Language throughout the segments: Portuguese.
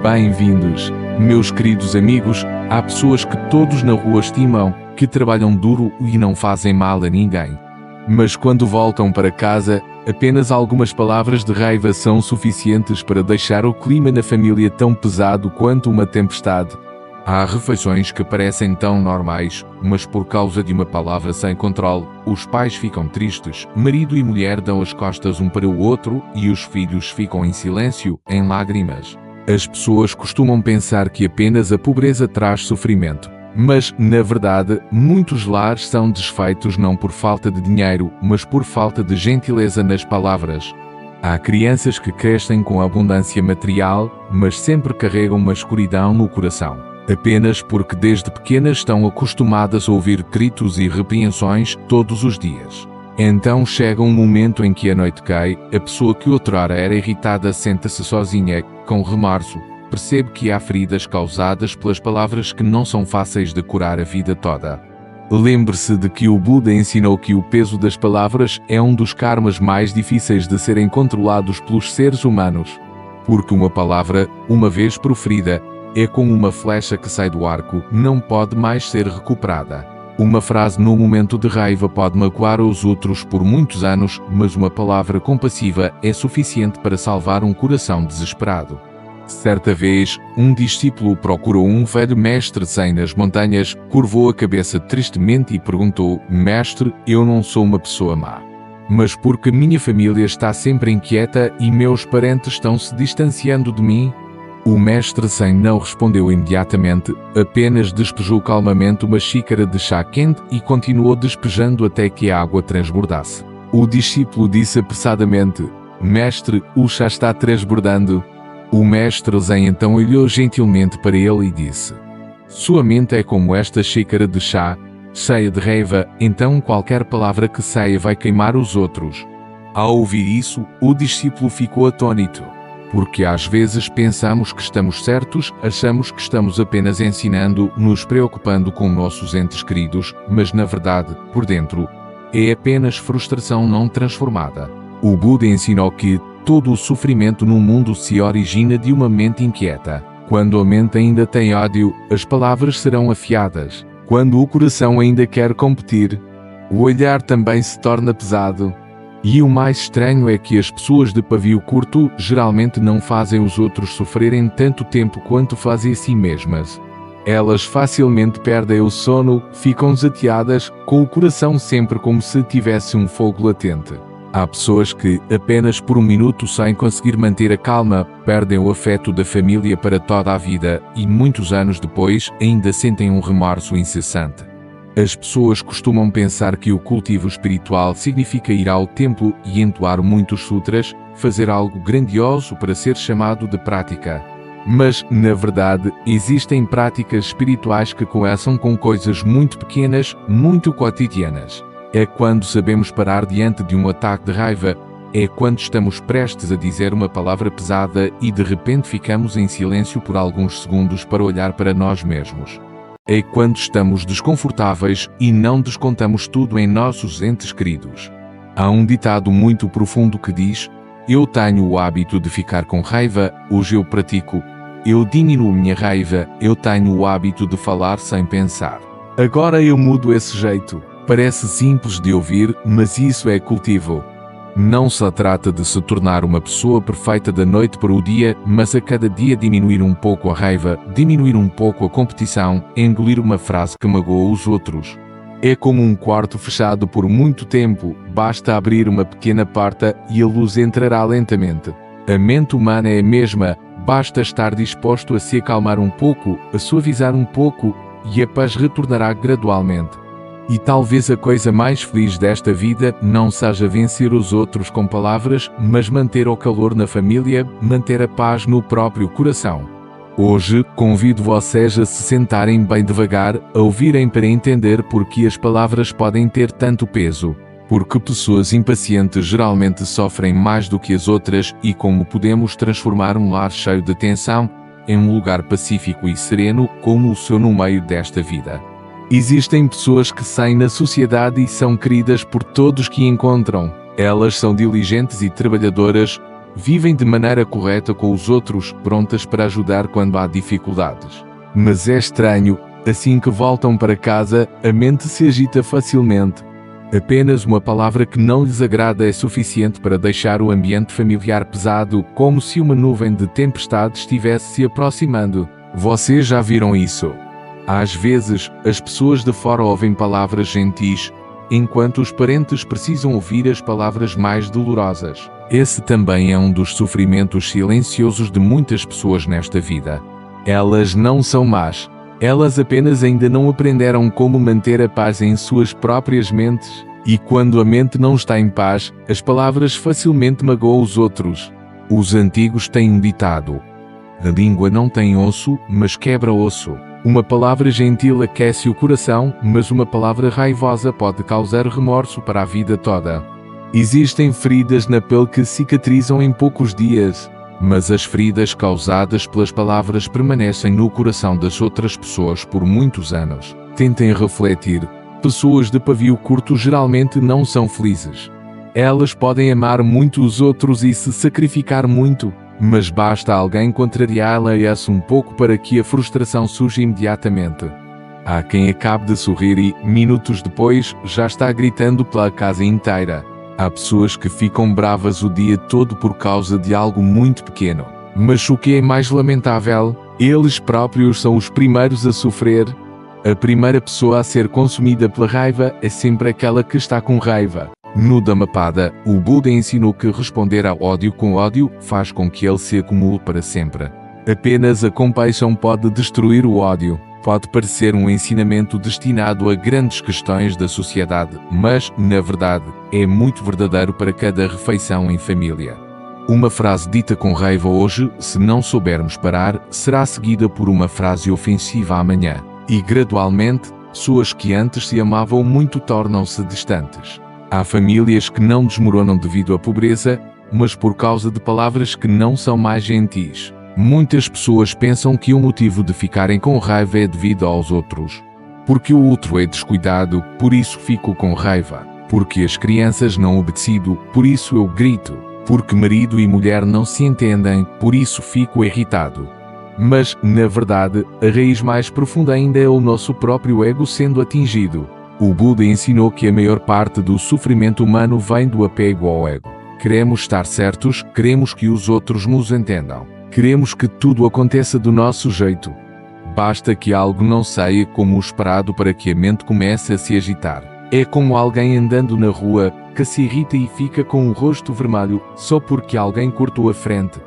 Bem-vindos, meus queridos amigos. Há pessoas que todos na rua estimam, que trabalham duro e não fazem mal a ninguém. Mas quando voltam para casa, apenas algumas palavras de raiva são suficientes para deixar o clima na família tão pesado quanto uma tempestade. Há refeições que parecem tão normais, mas por causa de uma palavra sem controle, os pais ficam tristes, marido e mulher dão as costas um para o outro e os filhos ficam em silêncio, em lágrimas. As pessoas costumam pensar que apenas a pobreza traz sofrimento. Mas, na verdade, muitos lares são desfeitos não por falta de dinheiro, mas por falta de gentileza nas palavras. Há crianças que crescem com abundância material, mas sempre carregam uma escuridão no coração. Apenas porque desde pequenas estão acostumadas a ouvir gritos e repreensões todos os dias. Então chega um momento em que a noite cai, a pessoa que outrora era irritada senta-se sozinha, com remorso. Percebe que há feridas causadas pelas palavras que não são fáceis de curar a vida toda. Lembre-se de que o Buda ensinou que o peso das palavras é um dos karmas mais difíceis de serem controlados pelos seres humanos. Porque uma palavra, uma vez proferida, é como uma flecha que sai do arco, não pode mais ser recuperada. Uma frase no momento de raiva pode magoar os outros por muitos anos, mas uma palavra compassiva é suficiente para salvar um coração desesperado. Certa vez, um discípulo procurou um velho mestre zen nas montanhas, curvou a cabeça tristemente e perguntou: Mestre, eu não sou uma pessoa má. Mas porque minha família está sempre inquieta e meus parentes estão se distanciando de mim? O mestre zen não respondeu imediatamente, apenas despejou calmamente uma xícara de chá quente e continuou despejando até que a água transbordasse. O discípulo disse apressadamente: Mestre, o chá está transbordando. O mestre zen então olhou gentilmente para ele e disse: Sua mente é como esta xícara de chá, cheia de raiva, então qualquer palavra que saia vai queimar os outros. Ao ouvir isso, o discípulo ficou atônito. Porque às vezes pensamos que estamos certos, achamos que estamos apenas ensinando, nos preocupando com nossos entes queridos, mas na verdade, por dentro, é apenas frustração não transformada. O Buda ensinou que todo o sofrimento no mundo se origina de uma mente inquieta. Quando a mente ainda tem ódio, as palavras serão afiadas. Quando o coração ainda quer competir, o olhar também se torna pesado. E o mais estranho é que as pessoas de pavio curto geralmente não fazem os outros sofrerem tanto tempo quanto fazem a si mesmas. Elas facilmente perdem o sono, ficam zateadas, com o coração sempre como se tivesse um fogo latente. Há pessoas que, apenas por um minuto sem conseguir manter a calma, perdem o afeto da família para toda a vida e, muitos anos depois, ainda sentem um remorso incessante. As pessoas costumam pensar que o cultivo espiritual significa ir ao templo e entoar muitos sutras, fazer algo grandioso para ser chamado de prática. Mas, na verdade, existem práticas espirituais que começam com coisas muito pequenas, muito cotidianas. É quando sabemos parar diante de um ataque de raiva, é quando estamos prestes a dizer uma palavra pesada e de repente ficamos em silêncio por alguns segundos para olhar para nós mesmos. É quando estamos desconfortáveis e não descontamos tudo em nossos entes queridos. Há um ditado muito profundo que diz: Eu tenho o hábito de ficar com raiva, hoje eu pratico. Eu diminuo minha raiva, eu tenho o hábito de falar sem pensar. Agora eu mudo esse jeito. Parece simples de ouvir, mas isso é cultivo. Não se trata de se tornar uma pessoa perfeita da noite para o dia, mas a cada dia diminuir um pouco a raiva, diminuir um pouco a competição, engolir uma frase que magoa os outros. É como um quarto fechado por muito tempo, basta abrir uma pequena porta e a luz entrará lentamente. A mente humana é a mesma, basta estar disposto a se acalmar um pouco, a suavizar um pouco, e a paz retornará gradualmente. E talvez a coisa mais feliz desta vida não seja vencer os outros com palavras, mas manter o calor na família, manter a paz no próprio coração. Hoje, convido vocês a se sentarem bem devagar, a ouvirem para entender por que as palavras podem ter tanto peso. Porque pessoas impacientes geralmente sofrem mais do que as outras e como podemos transformar um lar cheio de tensão em um lugar pacífico e sereno como o seu no meio desta vida. Existem pessoas que saem na sociedade e são queridas por todos que encontram. Elas são diligentes e trabalhadoras, Vivem de maneira correta com os outros, prontas para ajudar quando há dificuldades. Mas é estranho, assim que voltam para casa, a mente se agita facilmente. Apenas uma palavra que não lhes agrada é suficiente para deixar o ambiente familiar pesado, como se uma nuvem de tempestade estivesse se aproximando. Vocês já viram isso? Às vezes, as pessoas de fora ouvem palavras gentis, enquanto os parentes precisam ouvir as palavras mais dolorosas. Esse também é um dos sofrimentos silenciosos de muitas pessoas nesta vida. Elas não são más. Elas apenas ainda não aprenderam como manter a paz em suas próprias mentes. E quando a mente não está em paz, as palavras facilmente magoam os outros. Os antigos têm um ditado: a língua não tem osso, mas quebra osso. Uma palavra gentil aquece o coração, mas uma palavra raivosa pode causar remorso para a vida toda. Existem feridas na pele que cicatrizam em poucos dias, mas as feridas causadas pelas palavras permanecem no coração das outras pessoas por muitos anos. Tentem refletir. Pessoas de pavio curto geralmente não são felizes. Elas podem amar muito os outros e se sacrificar muito, mas basta alguém contrariá-las um pouco para que a frustração surja imediatamente. Há quem acabe de sorrir e, minutos depois, já está gritando pela casa inteira. Há pessoas que ficam bravas o dia todo por causa de algo muito pequeno. Mas o que é mais lamentável, eles próprios são os primeiros a sofrer. A primeira pessoa a ser consumida pela raiva é sempre aquela que está com raiva. No Dhammapada, o Buda ensinou que responder ao ódio com ódio faz com que ele se acumule para sempre. Apenas a compaixão pode destruir o ódio. Pode parecer um ensinamento destinado a grandes questões da sociedade, mas, na verdade, é muito verdadeiro para cada refeição em família. Uma frase dita com raiva hoje, se não soubermos parar, será seguida por uma frase ofensiva amanhã. E gradualmente, pessoas que antes se amavam muito tornam-se distantes. Há famílias que não desmoronam devido à pobreza, mas por causa de palavras que não são mais gentis. Muitas pessoas pensam que o motivo de ficarem com raiva é devido aos outros. Porque o outro é descuidado, por isso fico com raiva. Porque as crianças não obedecido, por isso eu grito. Porque marido e mulher não se entendem, por isso fico irritado. Mas, na verdade, a raiz mais profunda ainda é o nosso próprio ego sendo atingido. O Buda ensinou que a maior parte do sofrimento humano vem do apego ao ego. Queremos estar certos, queremos que os outros nos entendam. Queremos que tudo aconteça do nosso jeito. Basta que algo não saia como o esperado para que a mente comece a se agitar. É como alguém andando na rua, que se irrita e fica com o rosto vermelho, só porque alguém cortou a frente.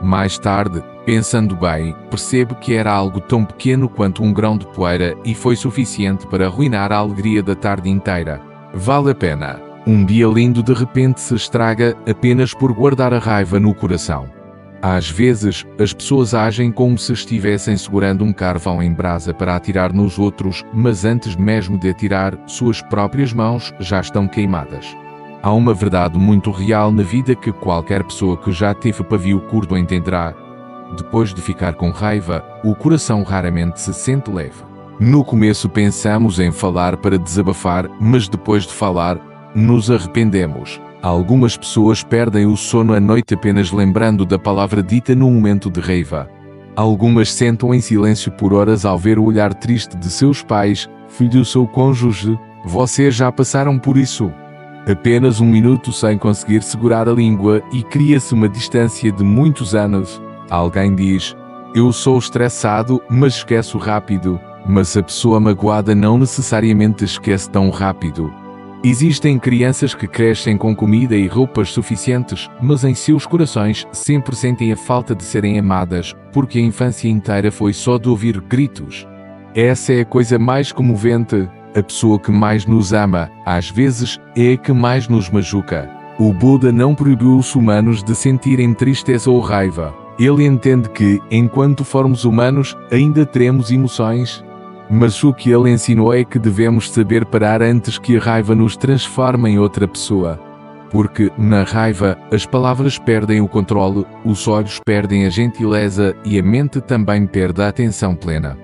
Mais tarde, pensando bem, percebe que era algo tão pequeno quanto um grão de poeira e foi suficiente para arruinar a alegria da tarde inteira. Vale a pena. Um dia lindo de repente se estraga apenas por guardar a raiva no coração. Às vezes, as pessoas agem como se estivessem segurando um carvão em brasa para atirar nos outros, mas antes mesmo de atirar, suas próprias mãos já estão queimadas. Há uma verdade muito real na vida que qualquer pessoa que já teve pavio curto entenderá. Depois de ficar com raiva, o coração raramente se sente leve. No começo pensamos em falar para desabafar, mas depois de falar, nos arrependemos. Algumas pessoas perdem o sono à noite apenas lembrando da palavra dita num momento de raiva. Algumas sentam em silêncio por horas ao ver o olhar triste de seus pais, filhos ou cônjuge. Vocês já passaram por isso? Apenas um minuto sem conseguir segurar a língua e cria-se uma distância de muitos anos. Alguém diz: eu sou estressado, mas esqueço rápido. Mas a pessoa magoada não necessariamente esquece tão rápido. Existem crianças que crescem com comida e roupas suficientes, mas em seus corações sempre sentem a falta de serem amadas, porque a infância inteira foi só de ouvir gritos. Essa é a coisa mais comovente. A pessoa que mais nos ama, às vezes, é a que mais nos machuca. O Buda não proibiu os humanos de sentirem tristeza ou raiva. Ele entende que, enquanto formos humanos, ainda teremos emoções. Mas o que ele ensinou é que devemos saber parar antes que a raiva nos transforme em outra pessoa. Porque, na raiva, as palavras perdem o controle, os olhos perdem a gentileza e a mente também perde a atenção plena.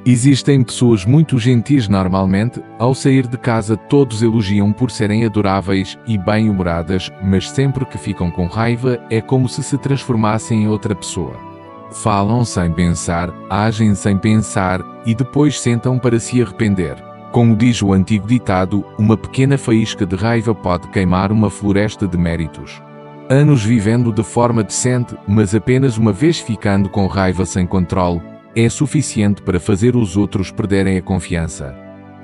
Existem pessoas muito gentis normalmente, ao sair de casa todos elogiam por serem adoráveis e bem-humoradas, mas sempre que ficam com raiva é como se transformassem em outra pessoa. Falam sem pensar, agem sem pensar e depois sentam para se arrepender. Como diz o antigo ditado, uma pequena faísca de raiva pode queimar uma floresta de méritos. Anos vivendo de forma decente, mas apenas uma vez ficando com raiva sem controle, é suficiente para fazer os outros perderem a confiança.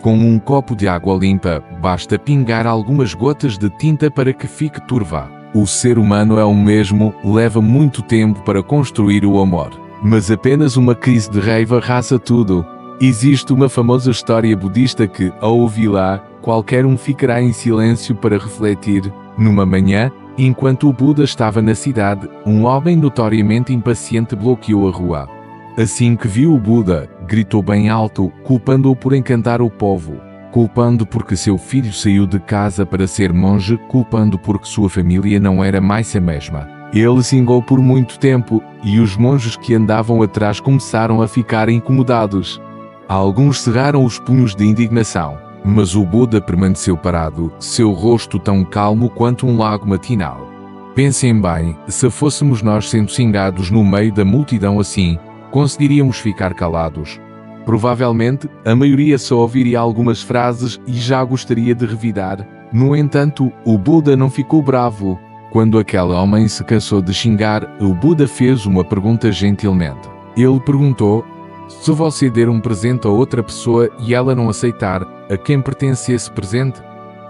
Com um copo de água limpa, basta pingar algumas gotas de tinta para que fique turva. O ser humano é o mesmo, leva muito tempo para construir o amor. Mas apenas uma crise de raiva arrasa tudo. Existe uma famosa história budista que, ao ouvi-la, qualquer um ficará em silêncio para refletir. Numa manhã, enquanto o Buda estava na cidade, um homem notoriamente impaciente bloqueou a rua. Assim que viu o Buda, gritou bem alto, culpando-o por encantar o povo, culpando porque seu filho saiu de casa para ser monge, culpando porque sua família não era mais a mesma. Ele zingou por muito tempo, e os monges que andavam atrás começaram a ficar incomodados. Alguns cerraram os punhos de indignação, mas o Buda permaneceu parado, seu rosto tão calmo quanto um lago matinal. Pensem bem, se fôssemos nós sendo xingados no meio da multidão assim, conseguiríamos ficar calados? Provavelmente, a maioria só ouviria algumas frases e já gostaria de revidar. No entanto, o Buda não ficou bravo. Quando aquele homem se cansou de xingar, o Buda fez uma pergunta gentilmente. Ele perguntou: se você der um presente a outra pessoa e ela não aceitar, a quem pertence esse presente?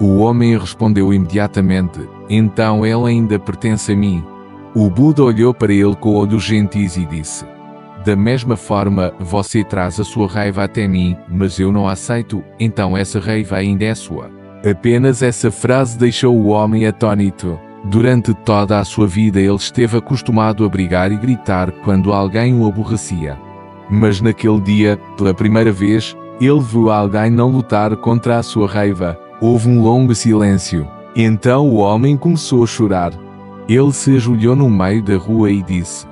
O homem respondeu imediatamente: então ele ainda pertence a mim. O Buda olhou para ele com olhos gentis e disse: da mesma forma, você traz a sua raiva até mim, mas eu não a aceito, então essa raiva ainda é sua. Apenas essa frase deixou o homem atônito. Durante toda a sua vida ele esteve acostumado a brigar e gritar quando alguém o aborrecia. Mas naquele dia, pela primeira vez, ele viu alguém não lutar contra a sua raiva. Houve um longo silêncio. Então o homem começou a chorar. Ele se ajoelhou no meio da rua e disse: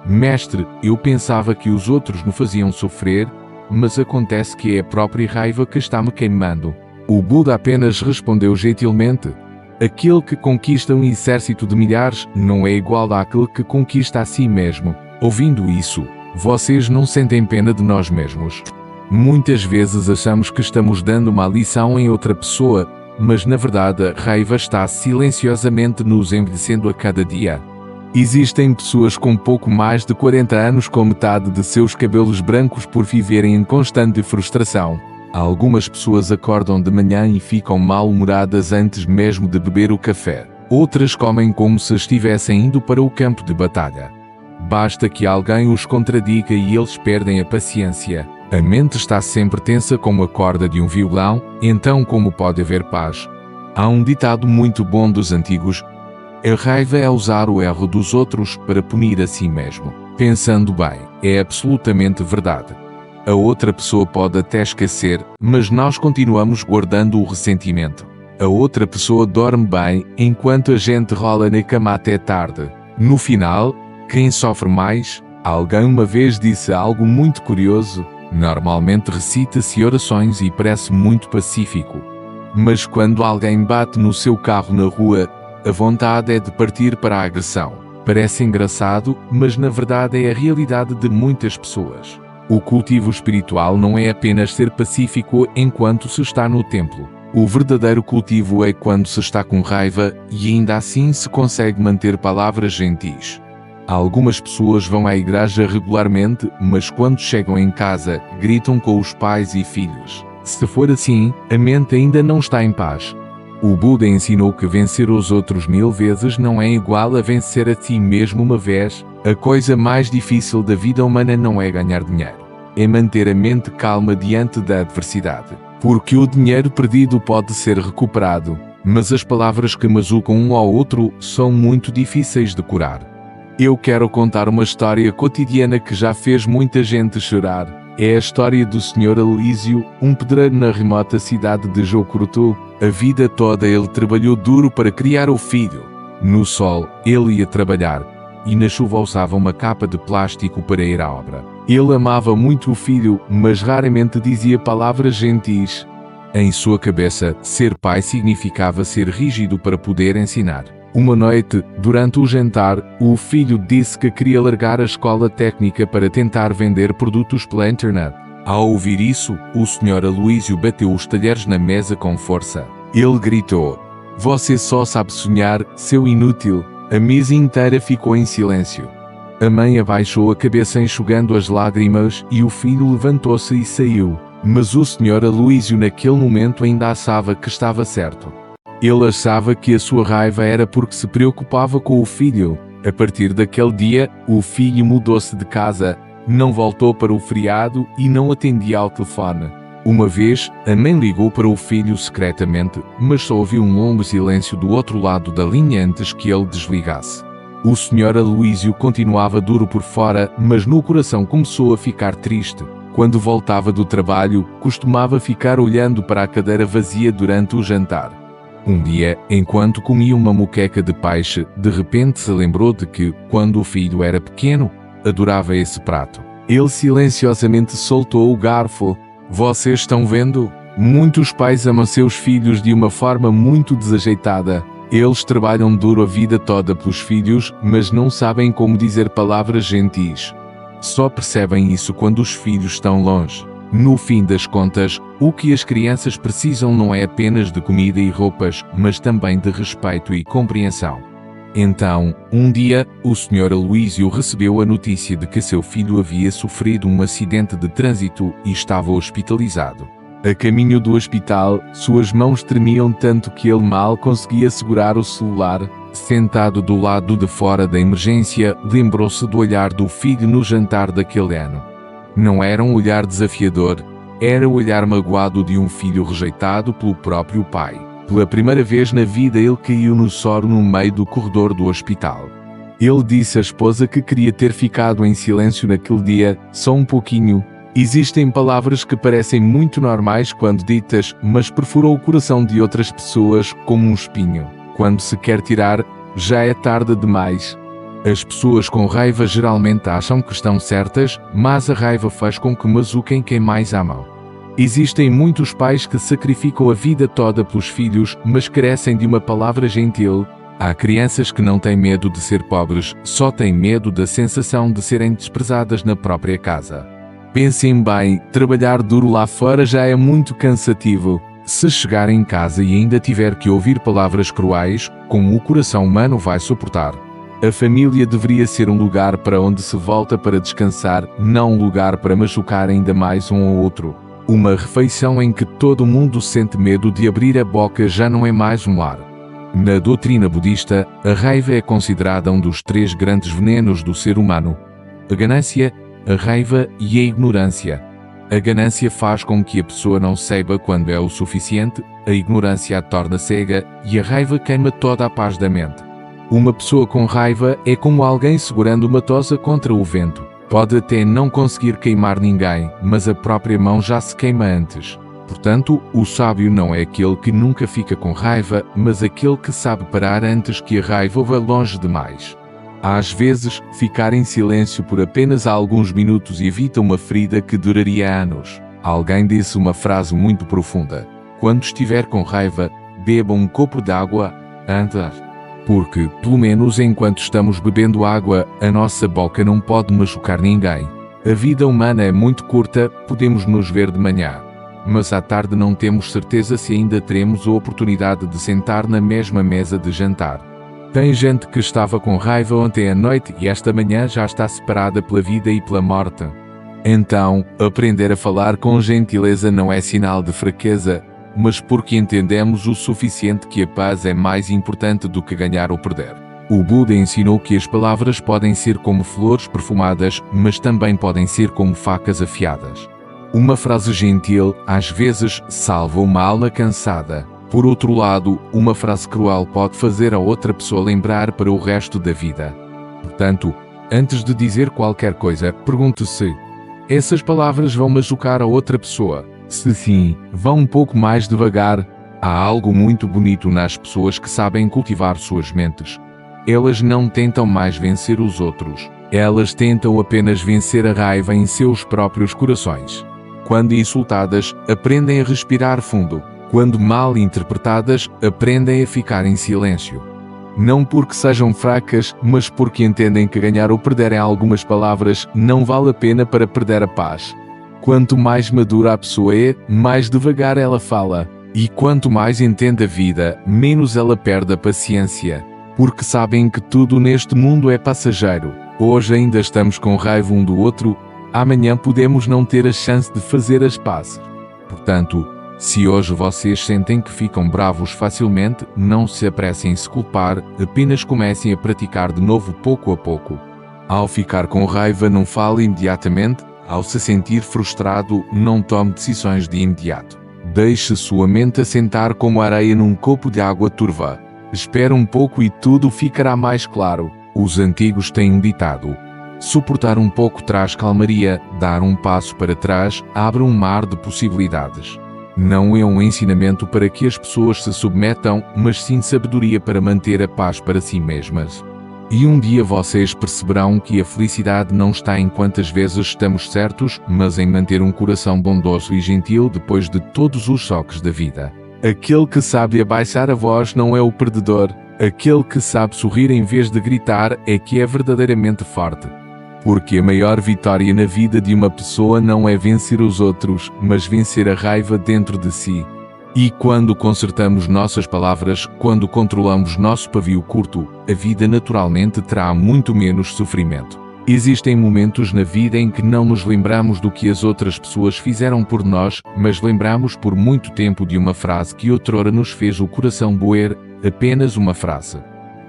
mestre, eu pensava que os outros me faziam sofrer, mas acontece que é a própria raiva que está me queimando. O Buda apenas respondeu gentilmente: aquele que conquista um exército de milhares não é igual àquele que conquista a si mesmo. Ouvindo isso, vocês não sentem pena de nós mesmos? Muitas vezes achamos que estamos dando uma lição em outra pessoa, mas na verdade a raiva está silenciosamente nos envelhecendo a cada dia. Existem pessoas com pouco mais de 40 anos com metade de seus cabelos brancos por viverem em constante frustração. Algumas pessoas acordam de manhã e ficam mal-humoradas antes mesmo de beber o café. Outras comem como se estivessem indo para o campo de batalha. Basta que alguém os contradiga e eles perdem a paciência. A mente está sempre tensa como a corda de um violão, então como pode haver paz? Há um ditado muito bom dos antigos: a raiva é usar o erro dos outros para punir a si mesmo. Pensando bem, é absolutamente verdade. A outra pessoa pode até esquecer, mas nós continuamos guardando o ressentimento. A outra pessoa dorme bem, enquanto a gente rola na cama até tarde. No final, quem sofre mais? Alguém uma vez disse algo muito curioso: normalmente recita-se orações e parece muito pacífico. Mas quando alguém bate no seu carro na rua, a vontade é de partir para a agressão. Parece engraçado, mas na verdade é a realidade de muitas pessoas. O cultivo espiritual não é apenas ser pacífico enquanto se está no templo. O verdadeiro cultivo é quando se está com raiva e ainda assim se consegue manter palavras gentis. Algumas pessoas vão à igreja regularmente, mas quando chegam em casa, gritam com os pais e filhos. Se for assim, a mente ainda não está em paz. O Buda ensinou que vencer os outros 1000 vezes não é igual a vencer a si mesmo uma vez. A coisa mais difícil da vida humana não é ganhar dinheiro, é manter a mente calma diante da adversidade. Porque o dinheiro perdido pode ser recuperado, mas as palavras que machucam um ao outro são muito difíceis de curar. Eu quero contar uma história cotidiana que já fez muita gente chorar. É a história do Sr. Alísio, um pedreiro na remota cidade de Jocurutu. A vida toda ele trabalhou duro para criar o filho. No sol, ele ia trabalhar, e na chuva usava uma capa de plástico para ir à obra. Ele amava muito o filho, mas raramente dizia palavras gentis. Em sua cabeça, ser pai significava ser rígido para poder ensinar. Uma noite, durante o jantar, o filho disse que queria largar a escola técnica para tentar vender produtos pela internet. Ao ouvir isso, o Sr. Aloísio bateu os talheres na mesa com força. Ele gritou: "Você só sabe sonhar, seu inútil!" A mesa inteira ficou em silêncio. A mãe abaixou a cabeça enxugando as lágrimas e o filho levantou-se e saiu. Mas o Sr. Aloísio naquele momento ainda achava que estava certo. Ele achava que a sua raiva era porque se preocupava com o filho. A partir daquele dia, o filho mudou-se de casa, não voltou para o feriado e não atendia ao telefone. Uma vez, a mãe ligou para o filho secretamente, mas só ouviu um longo silêncio do outro lado da linha antes que ele desligasse. O Sr. Aloísio continuava duro por fora, mas no coração começou a ficar triste. Quando voltava do trabalho, costumava ficar olhando para a cadeira vazia durante o jantar. Um dia, enquanto comia uma moqueca de peixe, de repente se lembrou de que, quando o filho era pequeno, adorava esse prato. Ele silenciosamente soltou o garfo. Vocês estão vendo? Muitos pais amam seus filhos de uma forma muito desajeitada. Eles trabalham duro a vida toda pelos filhos, mas não sabem como dizer palavras gentis. Só percebem isso quando os filhos estão longe. No fim das contas, o que as crianças precisam não é apenas de comida e roupas, mas também de respeito e compreensão. Então, um dia, o Sr. Aloísio recebeu a notícia de que seu filho havia sofrido um acidente de trânsito e estava hospitalizado. A caminho do hospital, suas mãos tremiam tanto que ele mal conseguia segurar o celular. Sentado do lado de fora da emergência, lembrou-se do olhar do filho no jantar daquele ano. Não era um olhar desafiador, era o olhar magoado de um filho rejeitado pelo próprio pai. Pela primeira vez na vida ele caiu no soro no meio do corredor do hospital. Ele disse à esposa que queria ter ficado em silêncio naquele dia, só um pouquinho. Existem palavras que parecem muito normais quando ditas, mas perfuram o coração de outras pessoas como um espinho. Quando se quer tirar, já é tarde demais. As pessoas com raiva geralmente acham que estão certas, mas a raiva faz com que machuquem quem mais amam. Existem muitos pais que sacrificam a vida toda pelos filhos, mas carecem de uma palavra gentil. Há crianças que não têm medo de ser pobres, só têm medo da sensação de serem desprezadas na própria casa. Pensem bem, trabalhar duro lá fora já é muito cansativo. Se chegar em casa e ainda tiver que ouvir palavras cruéis, como o coração humano vai suportar? A família deveria ser um lugar para onde se volta para descansar, não um lugar para machucar ainda mais um ao outro. Uma refeição em que todo mundo sente medo de abrir a boca já não é mais um lar. Na doutrina budista, a raiva é considerada um dos 3 grandes venenos do ser humano: a ganância, a raiva e a ignorância. A ganância faz com que a pessoa não saiba quando é o suficiente, a ignorância a torna cega e a raiva queima toda a paz da mente. Uma pessoa com raiva é como alguém segurando uma tosa contra o vento. Pode até não conseguir queimar ninguém, mas a própria mão já se queima antes. Portanto, o sábio não é aquele que nunca fica com raiva, mas aquele que sabe parar antes que a raiva vá longe demais. Às vezes, ficar em silêncio por apenas alguns minutos evita uma ferida que duraria anos. Alguém disse uma frase muito profunda: quando estiver com raiva, beba um copo d'água antes. Porque, pelo menos enquanto estamos bebendo água, a nossa boca não pode machucar ninguém. A vida humana é muito curta, podemos nos ver de manhã. Mas à tarde não temos certeza se ainda teremos a oportunidade de sentar na mesma mesa de jantar. Tem gente que estava com raiva ontem à noite e esta manhã já está separada pela vida e pela morte. Então, aprender a falar com gentileza não é sinal de fraqueza, mas porque entendemos o suficiente que a paz é mais importante do que ganhar ou perder. O Buda ensinou que as palavras podem ser como flores perfumadas, mas também podem ser como facas afiadas. Uma frase gentil, às vezes, salva uma alma cansada. Por outro lado, uma frase cruel pode fazer a outra pessoa lembrar para o resto da vida. Portanto, antes de dizer qualquer coisa, pergunte-se: essas palavras vão machucar a outra pessoa? Se sim, vá um pouco mais devagar. Há algo muito bonito nas pessoas que sabem cultivar suas mentes. Elas não tentam mais vencer os outros. Elas tentam apenas vencer a raiva em seus próprios corações. Quando insultadas, aprendem a respirar fundo. Quando mal interpretadas, aprendem a ficar em silêncio. Não porque sejam fracas, mas porque entendem que ganhar ou perder em algumas palavras não vale a pena para perder a paz. Quanto mais madura a pessoa é, mais devagar ela fala. E quanto mais entende a vida, menos ela perde a paciência. Porque sabem que tudo neste mundo é passageiro. Hoje ainda estamos com raiva um do outro, amanhã podemos não ter a chance de fazer as pazes. Portanto, se hoje vocês sentem que ficam bravos facilmente, não se apressem em se culpar, apenas comecem a praticar de novo pouco a pouco. Ao ficar com raiva, não fale imediatamente. Ao se sentir frustrado, não tome decisões de imediato. Deixe sua mente assentar como areia num copo de água turva. Espere um pouco e tudo ficará mais claro. Os antigos têm um ditado: suportar um pouco traz calmaria, dar um passo para trás abre um mar de possibilidades. Não é um ensinamento para que as pessoas se submetam, mas sim sabedoria para manter a paz para si mesmas. E um dia vocês perceberão que a felicidade não está em quantas vezes estamos certos, mas em manter um coração bondoso e gentil depois de todos os choques da vida. Aquele que sabe abaixar a voz não é o perdedor. Aquele que sabe sorrir em vez de gritar é que é verdadeiramente forte. Porque a maior vitória na vida de uma pessoa não é vencer os outros, mas vencer a raiva dentro de si. E quando consertamos nossas palavras, quando controlamos nosso pavio curto, a vida naturalmente terá muito menos sofrimento. Existem momentos na vida em que não nos lembramos do que as outras pessoas fizeram por nós, mas lembramos por muito tempo de uma frase que outrora nos fez o coração doer, apenas uma frase.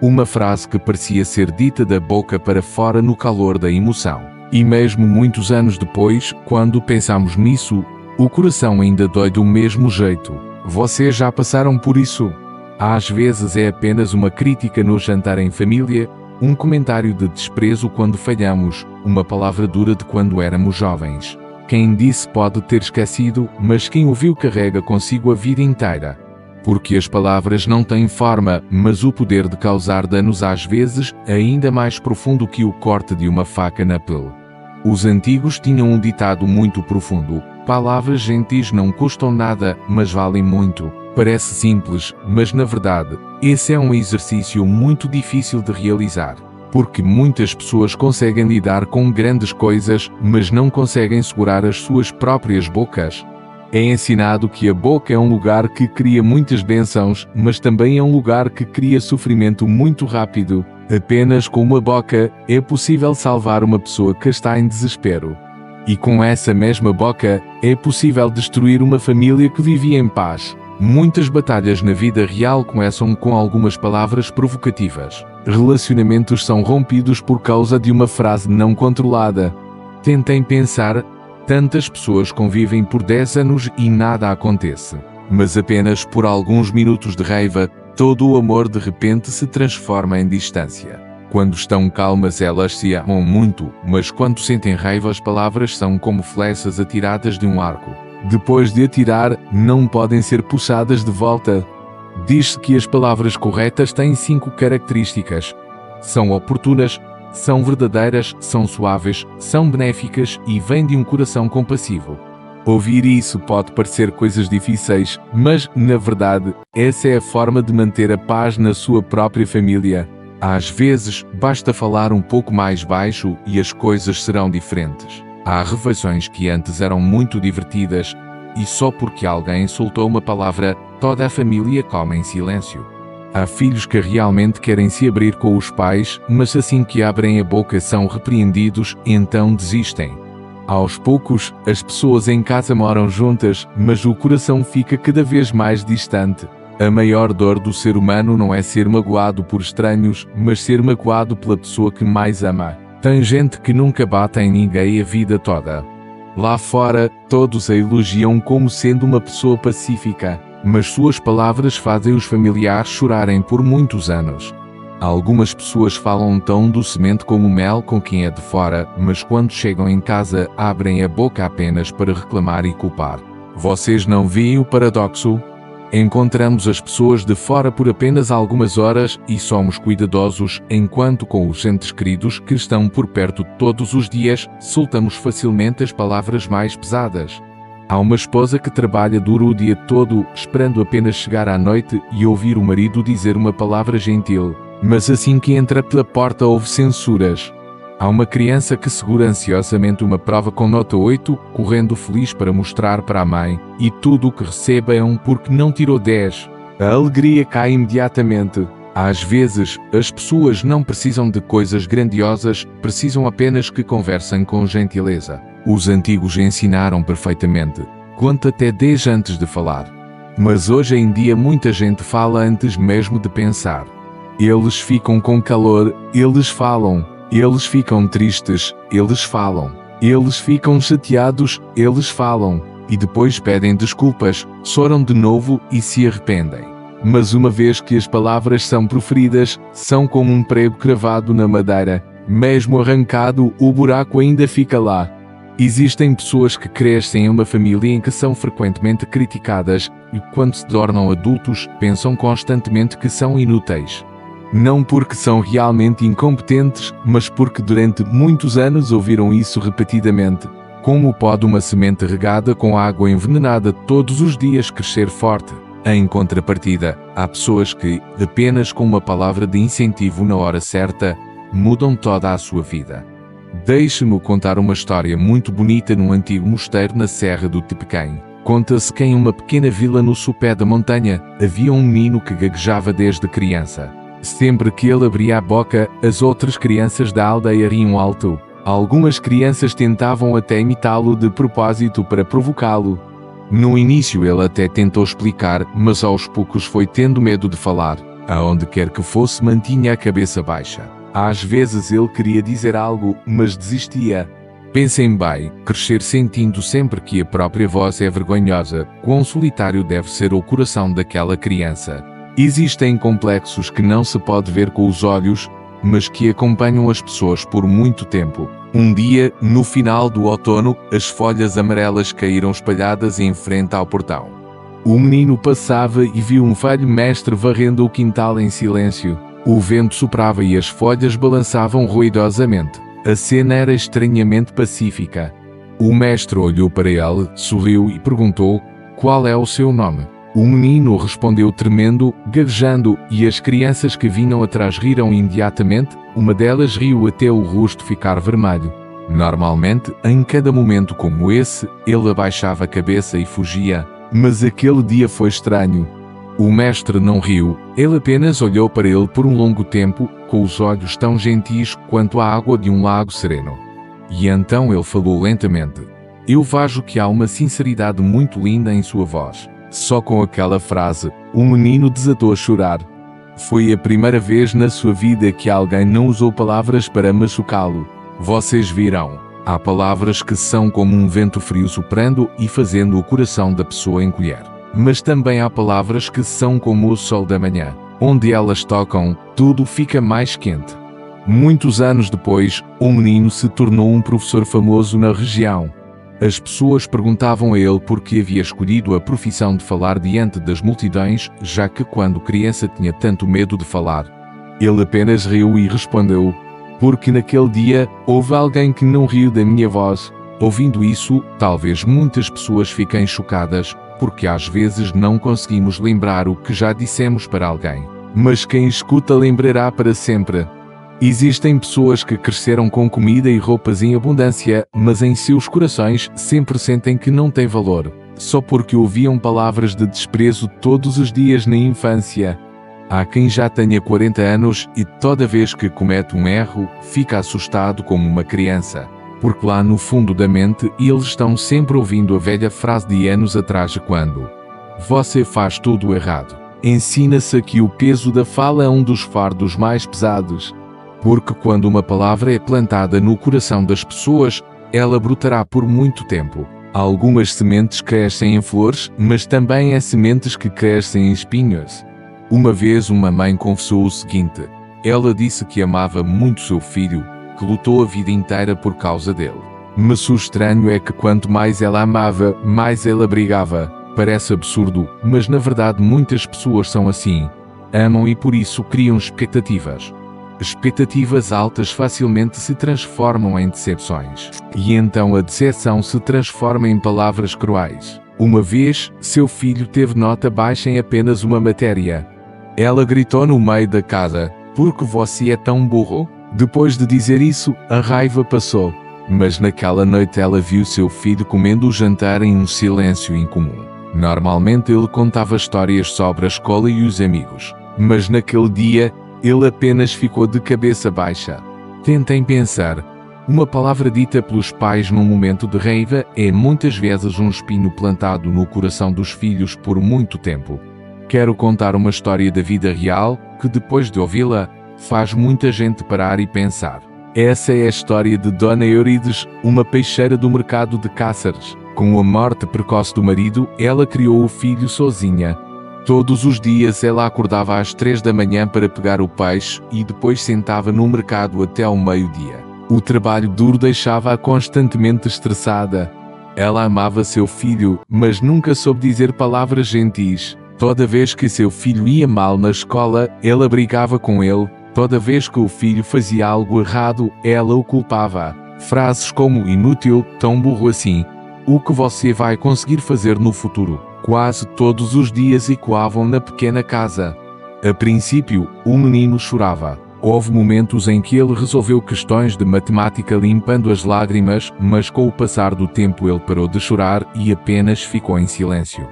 Uma frase que parecia ser dita da boca para fora no calor da emoção. E mesmo muitos anos depois, quando pensamos nisso, o coração ainda dói do mesmo jeito. Vocês já passaram por isso? Às vezes é apenas uma crítica no jantar em família, um comentário de desprezo quando falhamos, uma palavra dura de quando éramos jovens. Quem disse pode ter esquecido, mas quem ouviu carrega consigo a vida inteira. Porque as palavras não têm forma, mas o poder de causar danos às vezes é ainda mais profundo que o corte de uma faca na pele. Os antigos tinham um ditado muito profundo: palavras gentis não custam nada, mas valem muito. Parece simples, mas na verdade, esse é um exercício muito difícil de realizar. Porque muitas pessoas conseguem lidar com grandes coisas, mas não conseguem segurar as suas próprias bocas. É ensinado que a boca é um lugar que cria muitas bênçãos, mas também é um lugar que cria sofrimento muito rápido. Apenas com uma boca é possível salvar uma pessoa que está em desespero. E com essa mesma boca é possível destruir uma família que vivia em paz. Muitas batalhas na vida real começam com algumas palavras provocativas. Relacionamentos são rompidos por causa de uma frase não controlada. Tentem pensar, tantas pessoas convivem por 10 anos e nada acontece. Mas apenas por alguns minutos de raiva, todo o amor de repente se transforma em distância. Quando estão calmas elas se amam muito, mas quando sentem raiva as palavras são como flechas atiradas de um arco. Depois de atirar, não podem ser puxadas de volta. Diz-se que as palavras corretas têm 5 características. São oportunas, são verdadeiras, são suaves, são benéficas e vêm de um coração compassivo. Ouvir isso pode parecer coisas difíceis, mas, na verdade, essa é a forma de manter a paz na sua própria família. Às vezes, basta falar um pouco mais baixo e as coisas serão diferentes. Há refeições que antes eram muito divertidas, e só porque alguém soltou uma palavra, toda a família come em silêncio. Há filhos que realmente querem se abrir com os pais, mas assim que abrem a boca são repreendidos, então desistem. Aos poucos, as pessoas em casa moram juntas, mas o coração fica cada vez mais distante. A maior dor do ser humano não é ser magoado por estranhos, mas ser magoado pela pessoa que mais ama. Tem gente que nunca bate em ninguém a vida toda. Lá fora, todos a elogiam como sendo uma pessoa pacífica, mas suas palavras fazem os familiares chorarem por muitos anos. Algumas pessoas falam tão docemente como mel com quem é de fora, mas quando chegam em casa abrem a boca apenas para reclamar e culpar. Vocês não veem o paradoxo? Encontramos as pessoas de fora por apenas algumas horas e somos cuidadosos, enquanto com os entes queridos que estão por perto todos os dias, soltamos facilmente as palavras mais pesadas. Há uma esposa que trabalha duro o dia todo, esperando apenas chegar à noite e ouvir o marido dizer uma palavra gentil, mas assim que entra pela porta houve censuras. Há uma criança que segura ansiosamente uma prova com nota 8, correndo feliz para mostrar para a mãe, e tudo o que recebe é um porque não tirou 10. A alegria cai imediatamente. Às vezes, as pessoas não precisam de coisas grandiosas, precisam apenas que conversem com gentileza. Os antigos ensinaram perfeitamente. Conta até 10 antes de falar. Mas hoje em dia muita gente fala antes mesmo de pensar. Eles ficam com calor, eles falam. Eles ficam tristes, eles falam. Eles ficam chateados, eles falam. E depois pedem desculpas, choram de novo e se arrependem. Mas uma vez que as palavras são proferidas, são como um prego cravado na madeira. Mesmo arrancado, o buraco ainda fica lá. Existem pessoas que crescem em uma família em que são frequentemente criticadas e, quando se tornam adultos, pensam constantemente que são inúteis. Não porque são realmente incompetentes, mas porque durante muitos anos ouviram isso repetidamente. Como pode uma semente regada com água envenenada todos os dias crescer forte? Em contrapartida, há pessoas que, apenas com uma palavra de incentivo na hora certa, mudam toda a sua vida. Deixe-me contar uma história muito bonita num antigo mosteiro na Serra do Tepequém. Conta-se que em uma pequena vila no sopé da montanha, havia um menino que gaguejava desde criança. Sempre que ele abria a boca, as outras crianças da aldeia riam alto. Algumas crianças tentavam até imitá-lo de propósito para provocá-lo. No início ele até tentou explicar, mas aos poucos foi tendo medo de falar. Aonde quer que fosse mantinha a cabeça baixa. Às vezes ele queria dizer algo, mas desistia. Pensem bem, crescer sentindo sempre que a própria voz é vergonhosa, quão solitário deve ser o coração daquela criança. Existem complexos que não se pode ver com os olhos, mas que acompanham as pessoas por muito tempo. Um dia, no final do outono, as folhas amarelas caíram espalhadas em frente ao portão. O menino passava e viu um velho mestre varrendo o quintal em silêncio. O vento soprava e as folhas balançavam ruidosamente. A cena era estranhamente pacífica. O mestre olhou para ele, sorriu e perguntou: "Qual é o seu nome?" O menino respondeu tremendo, gaguejando, e as crianças que vinham atrás riram imediatamente. Uma delas riu até o rosto ficar vermelho. Normalmente, em cada momento como esse, ele abaixava a cabeça e fugia, mas aquele dia foi estranho. O mestre não riu, ele apenas olhou para ele por um longo tempo, com os olhos tão gentis quanto a água de um lago sereno. E então ele falou lentamente. Eu vejo que há uma sinceridade muito linda em sua voz. Só com aquela frase, o menino desatou a chorar. Foi a primeira vez na sua vida que alguém não usou palavras para machucá-lo. Vocês viram, há palavras que são como um vento frio soprando e fazendo o coração da pessoa encolher. Mas também há palavras que são como o sol da manhã. Onde elas tocam, tudo fica mais quente. Muitos anos depois, o menino se tornou um professor famoso na região. As pessoas perguntavam a ele por que havia escolhido a profissão de falar diante das multidões, já que quando criança tinha tanto medo de falar. Ele apenas riu e respondeu: "Porque naquele dia, houve alguém que não riu da minha voz." Ouvindo isso, talvez muitas pessoas fiquem chocadas, porque às vezes não conseguimos lembrar o que já dissemos para alguém. Mas quem escuta lembrará para sempre. Existem pessoas que cresceram com comida e roupas em abundância, mas em seus corações sempre sentem que não têm valor, só porque ouviam palavras de desprezo todos os dias na infância. Há quem já tenha 40 anos e toda vez que comete um erro, fica assustado como uma criança, porque lá no fundo da mente eles estão sempre ouvindo a velha frase de anos atrás quando você faz tudo errado. Ensina-se que o peso da fala é um dos fardos mais pesados. Porque quando uma palavra é plantada no coração das pessoas, ela brotará por muito tempo. Algumas sementes crescem em flores, mas também há sementes que crescem em espinhos. Uma vez uma mãe confessou o seguinte: ela disse que amava muito seu filho, que lutou a vida inteira por causa dele. Mas o estranho é que quanto mais ela amava, mais ela brigava. Parece absurdo, mas na verdade muitas pessoas são assim. Amam e por isso criam expectativas. Expectativas altas facilmente se transformam em decepções. E então a decepção se transforma em palavras cruéis. Uma vez, seu filho teve nota baixa em apenas uma matéria. Ela gritou no meio da casa: "Porque você é tão burro?" Depois de dizer isso, a raiva passou. Mas naquela noite ela viu seu filho comendo o jantar em um silêncio incomum. Normalmente ele contava histórias sobre a escola e os amigos. Mas naquele dia, ele apenas ficou de cabeça baixa. Tentem pensar. Uma palavra dita pelos pais num momento de raiva é muitas vezes um espinho plantado no coração dos filhos por muito tempo. Quero contar uma história da vida real, que depois de ouvi-la, faz muita gente parar e pensar. Essa é a história de Dona Eurides, uma peixeira do mercado de Cáceres. Com a morte precoce do marido, ela criou o filho sozinha. Todos os dias ela acordava às 3 da manhã para pegar o peixe e depois sentava no mercado até ao meio-dia. O trabalho duro deixava-a constantemente estressada. Ela amava seu filho, mas nunca soube dizer palavras gentis. Toda vez que seu filho ia mal na escola, ela brigava com ele. Toda vez que o filho fazia algo errado, ela o culpava. Frases como inútil, tão burro assim. O que você vai conseguir fazer no futuro? Quase todos os dias ecoavam na pequena casa. A princípio, o menino chorava. Houve momentos em que ele resolveu questões de matemática limpando as lágrimas, mas com o passar do tempo ele parou de chorar e apenas ficou em silêncio.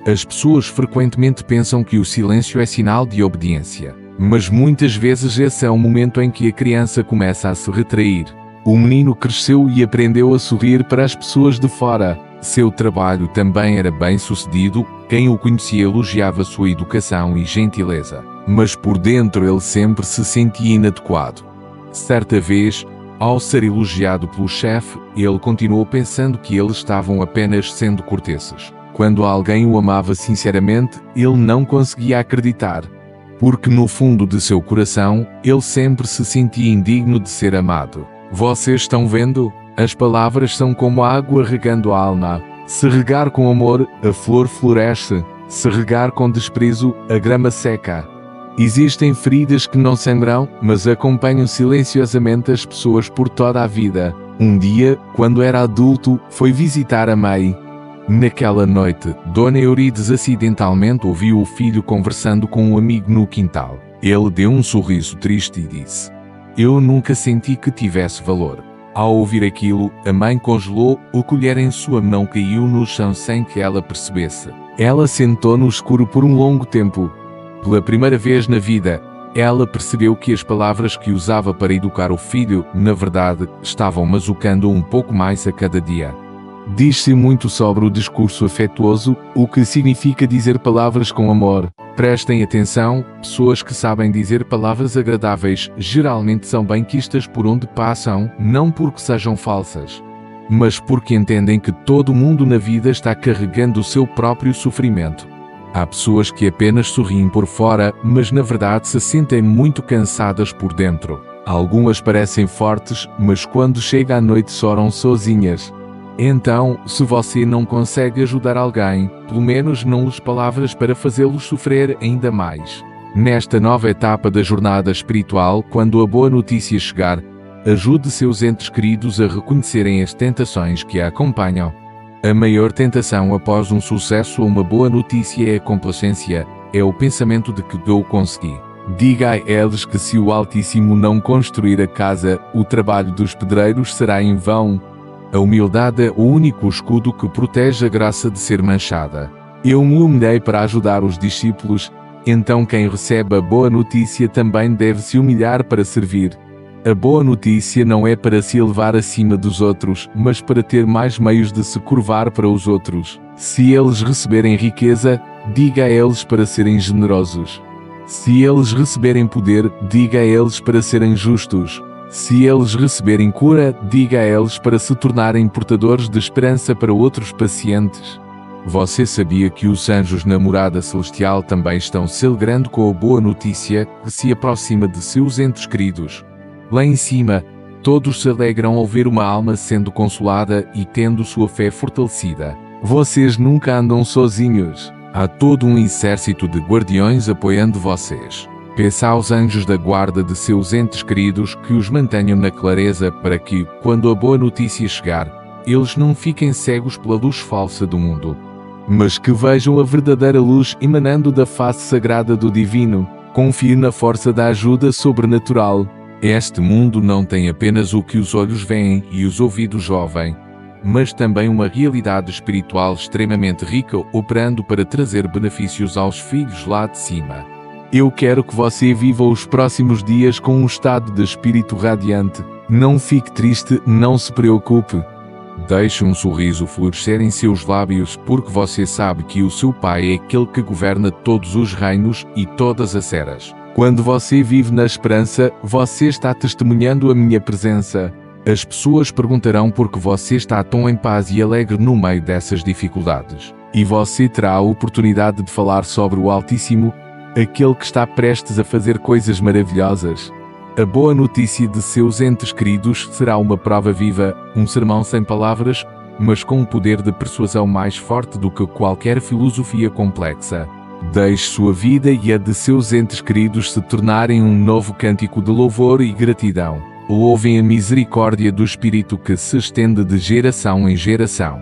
As pessoas frequentemente pensam que o silêncio é sinal de obediência. Mas muitas vezes esse é o momento em que a criança começa a se retrair. O menino cresceu e aprendeu a sorrir para as pessoas de fora. Seu trabalho também era bem-sucedido, quem o conhecia elogiava sua educação e gentileza. Mas por dentro ele sempre se sentia inadequado. Certa vez, ao ser elogiado pelo chefe, ele continuou pensando que eles estavam apenas sendo corteses. Quando alguém o amava sinceramente, ele não conseguia acreditar. Porque no fundo de seu coração, ele sempre se sentia indigno de ser amado. Vocês estão vendo? As palavras são como a água regando a alma. Se regar com amor, a flor floresce. Se regar com desprezo, a grama seca. Existem feridas que não sangram, mas acompanham silenciosamente as pessoas por toda a vida. Um dia, quando era adulto, foi visitar a mãe. Naquela noite, Dona Eurides acidentalmente ouviu o filho conversando com um amigo no quintal. Ele deu um sorriso triste e disse: "Eu nunca senti que tivesse valor." Ao ouvir aquilo, a mãe congelou, o colher em sua mão caiu no chão sem que ela percebesse. Ela sentou no escuro por um longo tempo. Pela primeira vez na vida, ela percebeu que as palavras que usava para educar o filho, na verdade, estavam machucando um pouco mais a cada dia. Diz-se muito sobre o discurso afetuoso, o que significa dizer palavras com amor. Prestem atenção, pessoas que sabem dizer palavras agradáveis geralmente são bem-quistas por onde passam, não porque sejam falsas, mas porque entendem que todo mundo na vida está carregando o seu próprio sofrimento. Há pessoas que apenas sorriem por fora, mas na verdade se sentem muito cansadas por dentro. Algumas parecem fortes, mas quando chega a noite choram sozinhas. Então, se você não consegue ajudar alguém, pelo menos não use palavras para fazê-los sofrer ainda mais. Nesta nova etapa da jornada espiritual, quando a boa notícia chegar, ajude seus entes queridos a reconhecerem as tentações que a acompanham. A maior tentação após um sucesso ou uma boa notícia é a complacência, é o pensamento de que eu consegui. Diga a eles que se o Altíssimo não construir a casa, o trabalho dos pedreiros será em vão. A humildade é o único escudo que protege a graça de ser manchada. Eu me humilhei para ajudar os discípulos, então quem recebe a boa notícia também deve se humilhar para servir. A boa notícia não é para se elevar acima dos outros, mas para ter mais meios de se curvar para os outros. Se eles receberem riqueza, diga a eles para serem generosos. Se eles receberem poder, diga a eles para serem justos. Se eles receberem cura, diga a eles para se tornarem portadores de esperança para outros pacientes. Você sabia que os anjos na morada celestial também estão se alegrando com a boa notícia que se aproxima de seus entes queridos? Lá em cima, todos se alegram ao ver uma alma sendo consolada e tendo sua fé fortalecida. Vocês nunca andam sozinhos. Há todo um exército de guardiões apoiando vocês. Peça aos anjos da guarda de seus entes queridos que os mantenham na clareza para que, quando a boa notícia chegar, eles não fiquem cegos pela luz falsa do mundo, mas que vejam a verdadeira luz emanando da face sagrada do Divino. Confie na força da ajuda sobrenatural. Este mundo não tem apenas o que os olhos veem e os ouvidos ouvem, mas também uma realidade espiritual extremamente rica operando para trazer benefícios aos filhos lá de cima. Eu quero que você viva os próximos dias com um estado de espírito radiante. Não fique triste, não se preocupe. Deixe um sorriso florescer em seus lábios, porque você sabe que o seu Pai é aquele que governa todos os reinos e todas as eras. Quando você vive na esperança, você está testemunhando a minha presença. As pessoas perguntarão por que você está tão em paz e alegre no meio dessas dificuldades. E você terá a oportunidade de falar sobre o Altíssimo, aquele que está prestes a fazer coisas maravilhosas. A boa notícia de seus entes queridos será uma prova viva, um sermão sem palavras, mas com um poder de persuasão mais forte do que qualquer filosofia complexa. Deixe sua vida e a de seus entes queridos se tornarem um novo cântico de louvor e gratidão. Louvem a misericórdia do Espírito que se estende de geração em geração.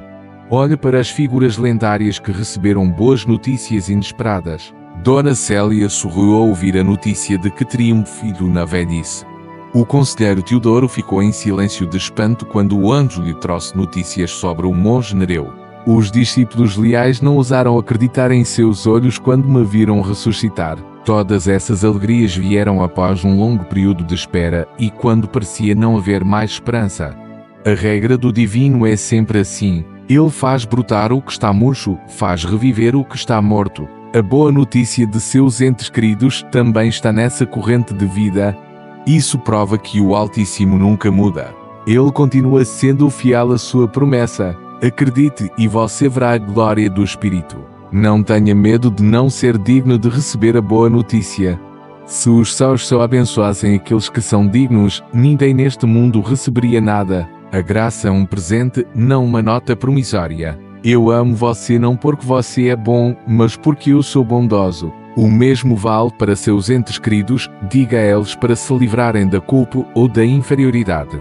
Olhe para as figuras lendárias que receberam boas notícias inesperadas. Dona Célia sorriu ao ouvir a notícia de que teria um filho na velhice. O conselheiro Teodoro ficou em silêncio de espanto quando o anjo lhe trouxe notícias sobre o monge Nereu. Os discípulos leais não ousaram acreditar em seus olhos quando me viram ressuscitar. Todas essas alegrias vieram após um longo período de espera e quando parecia não haver mais esperança. A regra do divino é sempre assim. Ele faz brotar o que está murcho, faz reviver o que está morto. A boa notícia de seus entes queridos também está nessa corrente de vida. Isso prova que o Altíssimo nunca muda. Ele continua sendo fiel à sua promessa. Acredite e você verá a glória do Espírito. Não tenha medo de não ser digno de receber a boa notícia. Se os céus só abençoassem aqueles que são dignos, ninguém neste mundo receberia nada. A graça é um presente, não uma nota promissória. Eu amo você não porque você é bom, mas porque eu sou bondoso. O mesmo vale para seus entes queridos, diga a eles para se livrarem da culpa ou da inferioridade.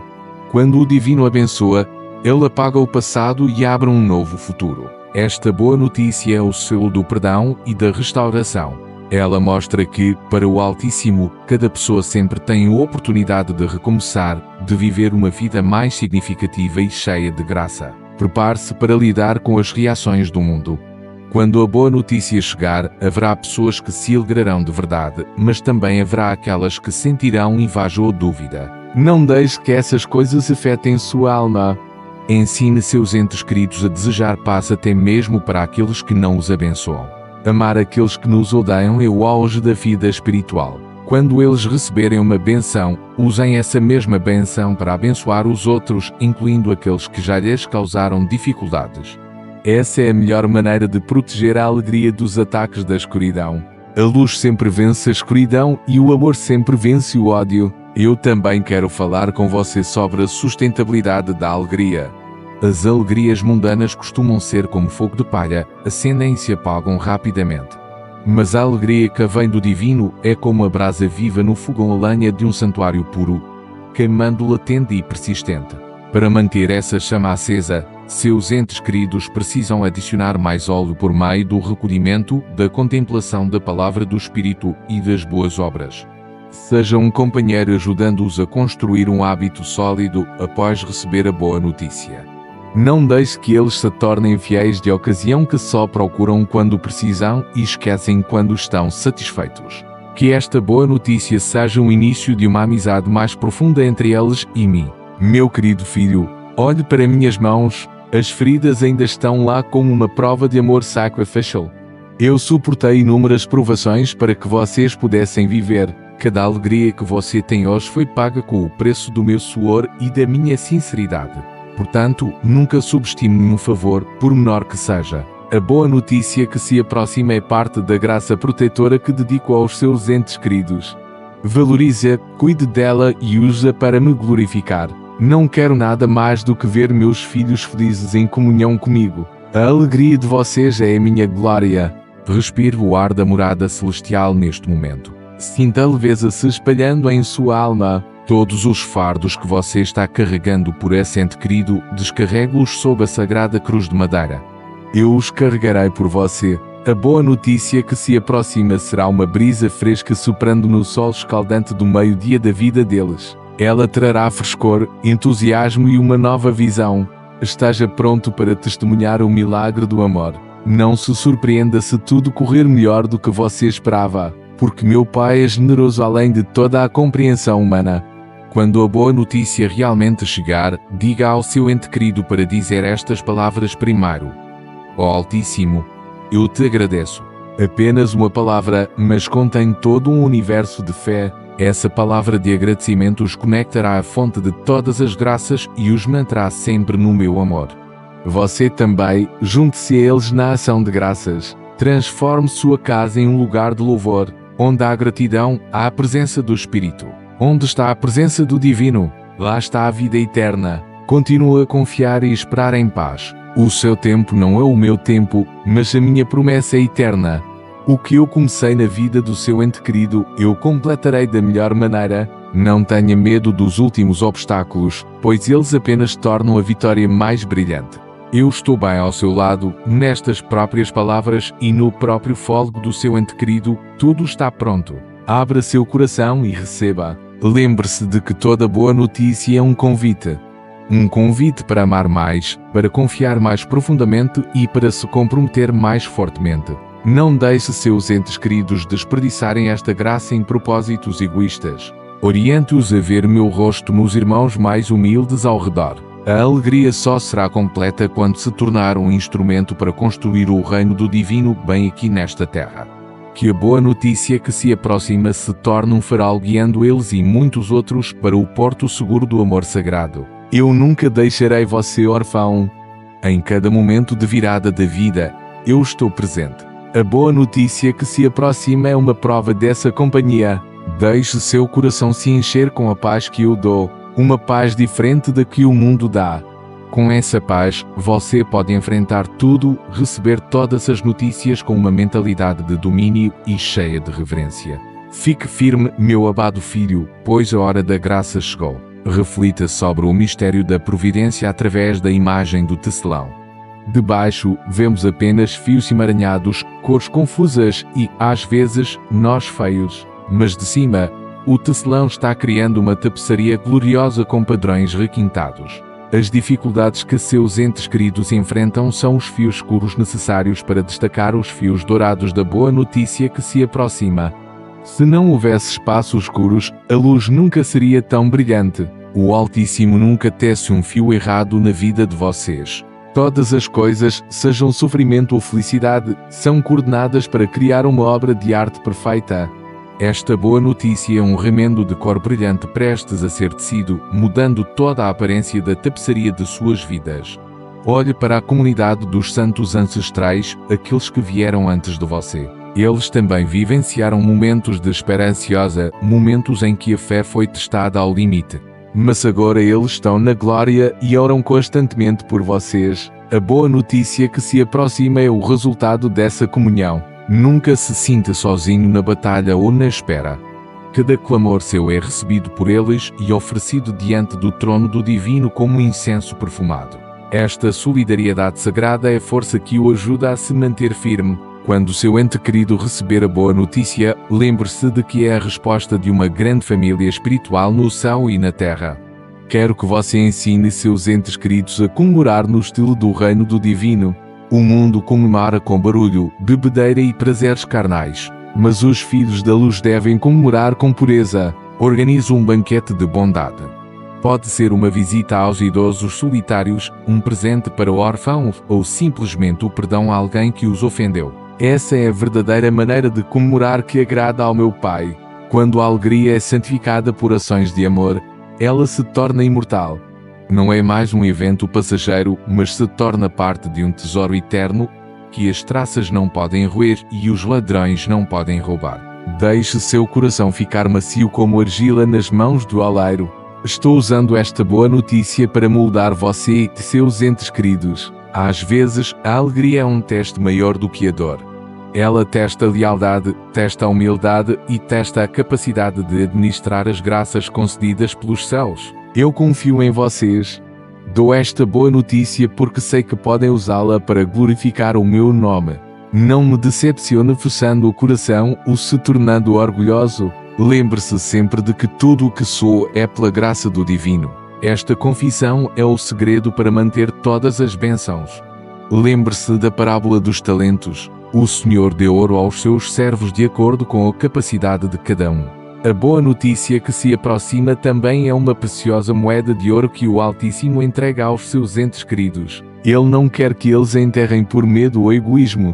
Quando o Divino abençoa, Ele apaga o passado e abre um novo futuro. Esta boa notícia é o selo do perdão e da restauração. Ela mostra que, para o Altíssimo, cada pessoa sempre tem a oportunidade de recomeçar, de viver uma vida mais significativa e cheia de graça. Prepare-se para lidar com as reações do mundo. Quando a boa notícia chegar, haverá pessoas que se alegrarão de verdade, mas também haverá aquelas que sentirão inveja ou dúvida. Não deixe que essas coisas afetem sua alma. Ensine seus entes queridos a desejar paz até mesmo para aqueles que não os abençoam. Amar aqueles que nos odeiam é o auge da vida espiritual. Quando eles receberem uma benção, usem essa mesma benção para abençoar os outros, incluindo aqueles que já lhes causaram dificuldades. Essa é a melhor maneira de proteger a alegria dos ataques da escuridão. A luz sempre vence a escuridão e o amor sempre vence o ódio. Eu também quero falar com você sobre a sustentabilidade da alegria. As alegrias mundanas costumam ser como fogo de palha, acendem e se apagam rapidamente. Mas a alegria que vem do Divino é como a brasa viva no fogão a lenha de um santuário puro, queimando latente e persistente. Para manter essa chama acesa, seus entes queridos precisam adicionar mais óleo por meio do recolhimento, da contemplação da palavra do Espírito e das boas obras. Seja um companheiro ajudando-os a construir um hábito sólido após receber a boa notícia. Não deixe que eles se tornem fiéis de ocasião que só procuram quando precisam e esquecem quando estão satisfeitos. Que esta boa notícia seja o início de uma amizade mais profunda entre eles e mim. Meu querido filho, olhe para minhas mãos, as feridas ainda estão lá como uma prova de amor sacrificial. Eu suportei inúmeras provações para que vocês pudessem viver. Cada alegria que você tem hoje foi paga com o preço do meu suor e da minha sinceridade. Portanto, nunca subestime nenhum favor, por menor que seja. A boa notícia que se aproxima é parte da graça protetora que dedico aos seus entes queridos. Valorize-a, cuide dela e use-a para me glorificar. Não quero nada mais do que ver meus filhos felizes em comunhão comigo. A alegria de vocês é a minha glória. Respire o ar da morada celestial neste momento. Sinta a leveza se espalhando em sua alma. Todos os fardos que você está carregando por esse ente querido, descarrego-os sob a sagrada cruz de madeira. Eu os carregarei por você. A boa notícia que se aproxima será uma brisa fresca soprando no sol escaldante do meio-dia da vida deles. Ela trará frescor, entusiasmo e uma nova visão. Esteja pronto para testemunhar o milagre do amor. Não se surpreenda se tudo correr melhor do que você esperava, porque meu Pai é generoso além de toda a compreensão humana. Quando a boa notícia realmente chegar, diga ao seu ente querido para dizer estas palavras primeiro. Ó Altíssimo, eu te agradeço. Apenas uma palavra, mas contém todo um universo de fé. Essa palavra de agradecimento os conectará à fonte de todas as graças e os manterá sempre no meu amor. Você também, junte-se a eles na ação de graças. Transforme sua casa em um lugar de louvor, onde há gratidão, há a presença do Espírito. Onde está a presença do Divino, lá está a vida eterna. Continue a confiar e esperar em paz. O seu tempo não é o meu tempo, mas a minha promessa é eterna. O que eu comecei na vida do seu ente querido, eu completarei da melhor maneira. Não tenha medo dos últimos obstáculos, pois eles apenas tornam a vitória mais brilhante. Eu estou bem ao seu lado, nestas próprias palavras e no próprio fôlego do seu ente querido, tudo está pronto. Abra seu coração e receba. Lembre-se de que toda boa notícia é um convite. Um convite para amar mais, para confiar mais profundamente e para se comprometer mais fortemente. Não deixe seus entes queridos desperdiçarem esta graça em propósitos egoístas. Oriente-os a ver meu rosto nos irmãos mais humildes ao redor. A alegria só será completa quando se tornar um instrumento para construir o reino do Divino bem aqui nesta terra. Que a boa notícia que se aproxima se torne um farol guiando eles e muitos outros para o porto seguro do amor sagrado. Eu nunca deixarei você órfão. Em cada momento de virada da vida, eu estou presente. A boa notícia que se aproxima é uma prova dessa companhia. Deixe seu coração se encher com a paz que eu dou, uma paz diferente da que o mundo dá. Com essa paz, você pode enfrentar tudo, receber todas as notícias com uma mentalidade de domínio e cheia de reverência. Fique firme, meu amado filho, pois a hora da graça chegou. Reflita sobre o mistério da providência através da imagem do tecelão. De baixo, vemos apenas fios emaranhados, cores confusas e, às vezes, nós feios. Mas de cima, o tecelão está criando uma tapeçaria gloriosa com padrões requintados. As dificuldades que seus entes queridos enfrentam são os fios escuros necessários para destacar os fios dourados da boa notícia que se aproxima. Se não houvesse espaços escuros, a luz nunca seria tão brilhante. O Altíssimo nunca tece um fio errado na vida de vocês. Todas as coisas, sejam sofrimento ou felicidade, são coordenadas para criar uma obra de arte perfeita. Esta boa notícia é um remendo de cor brilhante prestes a ser tecido, mudando toda a aparência da tapeçaria de suas vidas. Olhe para a comunidade dos santos ancestrais, aqueles que vieram antes de você. Eles também vivenciaram momentos de espera ansiosa, momentos em que a fé foi testada ao limite. Mas agora eles estão na glória e oram constantemente por vocês. A boa notícia que se aproxima é o resultado dessa comunhão. Nunca se sinta sozinho na batalha ou na espera. Cada clamor seu é recebido por eles e oferecido diante do trono do Divino como incenso perfumado. Esta solidariedade sagrada é a força que o ajuda a se manter firme. Quando seu ente querido receber a boa notícia, lembre-se de que é a resposta de uma grande família espiritual no céu e na terra. Quero que você ensine seus entes queridos a comemorar no estilo do reino do Divino. O mundo comemora com barulho, bebedeira e prazeres carnais. Mas os filhos da luz devem comemorar com pureza. Organize um banquete de bondade. Pode ser uma visita aos idosos solitários, um presente para o órfão ou simplesmente o perdão a alguém que os ofendeu. Essa é a verdadeira maneira de comemorar que agrada ao meu Pai. Quando a alegria é santificada por ações de amor, ela se torna imortal. Não é mais um evento passageiro, mas se torna parte de um tesouro eterno que as traças não podem roer e os ladrões não podem roubar. Deixe seu coração ficar macio como argila nas mãos do oleiro. Estou usando esta boa notícia para moldar você e seus entes queridos. Às vezes, a alegria é um teste maior do que a dor. Ela testa a lealdade, testa a humildade e testa a capacidade de administrar as graças concedidas pelos céus. Eu confio em vocês. Dou esta boa notícia porque sei que podem usá-la para glorificar o meu nome. Não me decepcione forçando o coração ou se tornando orgulhoso. Lembre-se sempre de que tudo o que sou é pela graça do Divino. Esta confissão é o segredo para manter todas as bênçãos. Lembre-se da parábola dos talentos. O Senhor deu ouro aos seus servos de acordo com a capacidade de cada um. A boa notícia que se aproxima também é uma preciosa moeda de ouro que o Altíssimo entrega aos seus entes queridos. Ele não quer que eles a enterrem por medo ou egoísmo.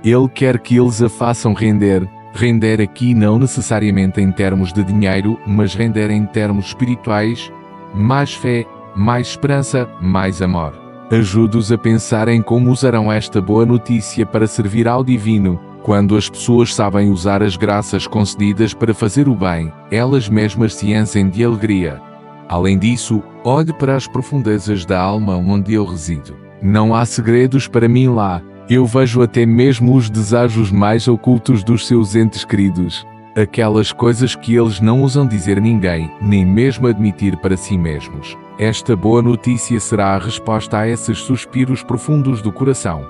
Ele quer que eles a façam render. Render aqui não necessariamente em termos de dinheiro, mas render em termos espirituais. Mais fé, mais esperança, mais amor. Ajude-os a pensar em como usarão esta boa notícia para servir ao Divino. Quando as pessoas sabem usar as graças concedidas para fazer o bem, elas mesmas se enchem de alegria. Além disso, olhe para as profundezas da alma onde eu resido. Não há segredos para mim lá. Eu vejo até mesmo os desejos mais ocultos dos seus entes queridos. Aquelas coisas que eles não ousam dizer a ninguém, nem mesmo admitir para si mesmos. Esta boa notícia será a resposta a esses suspiros profundos do coração.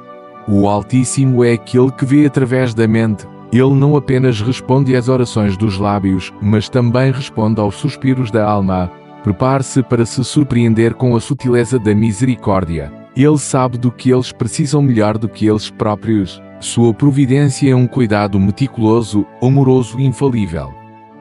O Altíssimo é aquele que vê através da mente. Ele não apenas responde às orações dos lábios, mas também responde aos suspiros da alma. Prepare-se para se surpreender com a sutileza da misericórdia. Ele sabe do que eles precisam melhor do que eles próprios. Sua providência é um cuidado meticuloso, amoroso e infalível.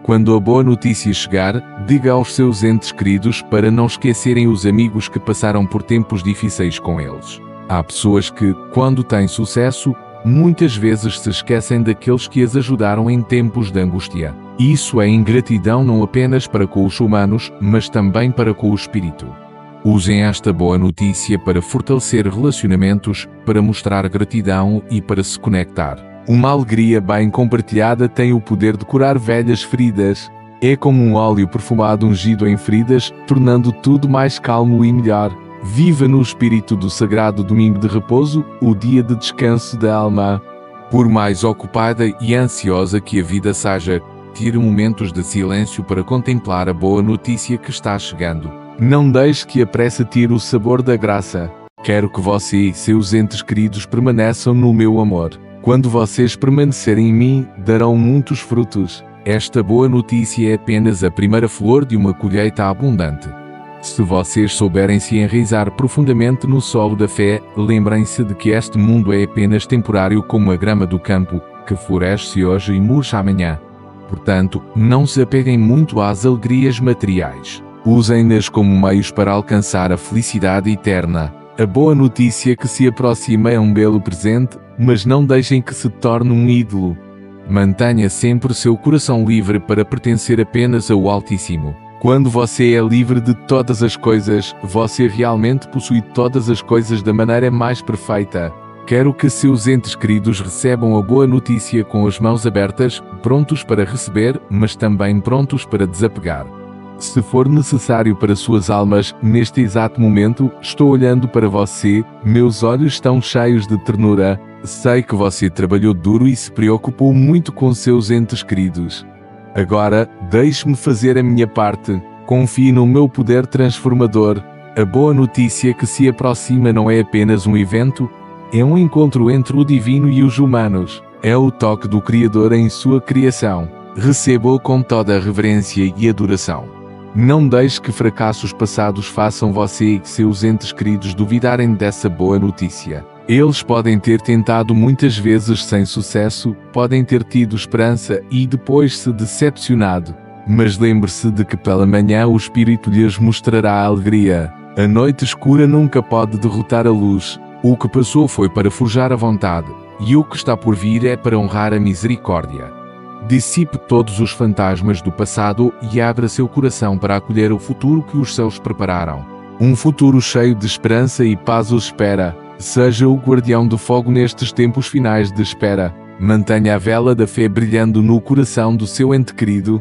Quando a boa notícia chegar, diga aos seus entes queridos para não esquecerem os amigos que passaram por tempos difíceis com eles. Há pessoas que, quando têm sucesso, muitas vezes se esquecem daqueles que as ajudaram em tempos de angústia. Isso é ingratidão não apenas para com os humanos, mas também para com o espírito. Usem esta boa notícia para fortalecer relacionamentos, para mostrar gratidão e para se conectar. Uma alegria bem compartilhada tem o poder de curar velhas feridas. É como um óleo perfumado ungido em feridas, tornando tudo mais calmo e melhor. Viva no espírito do sagrado domingo de repouso, o dia de descanso da alma. Por mais ocupada e ansiosa que a vida seja, tire momentos de silêncio para contemplar a boa notícia que está chegando. Não deixe que a pressa tire o sabor da graça. Quero que você e seus entes queridos permaneçam no meu amor. Quando vocês permanecerem em mim, darão muitos frutos. Esta boa notícia é apenas a primeira flor de uma colheita abundante. Se vocês souberem se enraizar profundamente no solo da fé, lembrem-se de que este mundo é apenas temporário como a grama do campo, que floresce hoje e murcha amanhã. Portanto, não se apeguem muito às alegrias materiais. Usem-nas como meios para alcançar a felicidade eterna. A boa notícia que se aproxima é um belo presente, mas não deixem que se torne um ídolo. Mantenha sempre seu coração livre para pertencer apenas ao Altíssimo. Quando você é livre de todas as coisas, você realmente possui todas as coisas da maneira mais perfeita. Quero que seus entes queridos recebam a boa notícia com as mãos abertas, prontos para receber, mas também prontos para desapegar. Se for necessário para suas almas, neste exato momento, estou olhando para você, meus olhos estão cheios de ternura. Sei que você trabalhou duro e se preocupou muito com seus entes queridos. Agora, deixe-me fazer a minha parte. Confie no meu poder transformador. A boa notícia que se aproxima não é apenas um evento, é um encontro entre o divino e os humanos. É o toque do Criador em sua criação. Receba-o com toda a reverência e adoração. Não deixe que fracassos passados façam você e seus entes queridos duvidarem dessa boa notícia. Eles podem ter tentado muitas vezes sem sucesso, podem ter tido esperança e depois se decepcionado. Mas lembre-se de que pela manhã o Espírito lhes mostrará a alegria. A noite escura nunca pode derrotar a luz. O que passou foi para forjar a vontade, e o que está por vir é para honrar a misericórdia. Dissipe todos os fantasmas do passado e abra seu coração para acolher o futuro que os céus prepararam. Um futuro cheio de esperança e paz os espera. Seja o guardião do fogo nestes tempos finais de espera. Mantenha a vela da fé brilhando no coração do seu ente querido.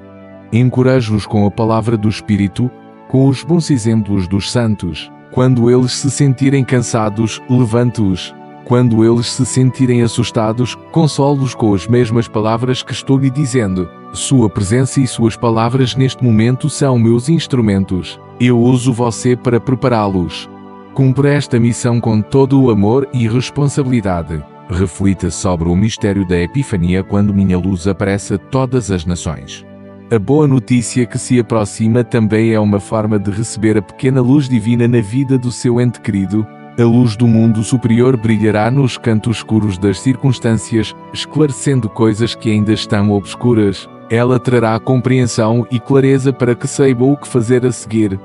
Encoraje-os com a palavra do Espírito, com os bons exemplos dos santos. Quando eles se sentirem cansados, levante-os. Quando eles se sentirem assustados, console-os com as mesmas palavras que estou lhe dizendo. Sua presença e suas palavras neste momento são meus instrumentos. Eu uso você para prepará-los. Cumpra esta missão com todo o amor e responsabilidade. Reflita sobre o mistério da Epifania quando minha luz aparece a todas as nações. A boa notícia que se aproxima também é uma forma de receber a pequena luz divina na vida do seu ente querido. A luz do mundo superior brilhará nos cantos escuros das circunstâncias, esclarecendo coisas que ainda estão obscuras. Ela trará compreensão e clareza para que saiba o que fazer a seguir.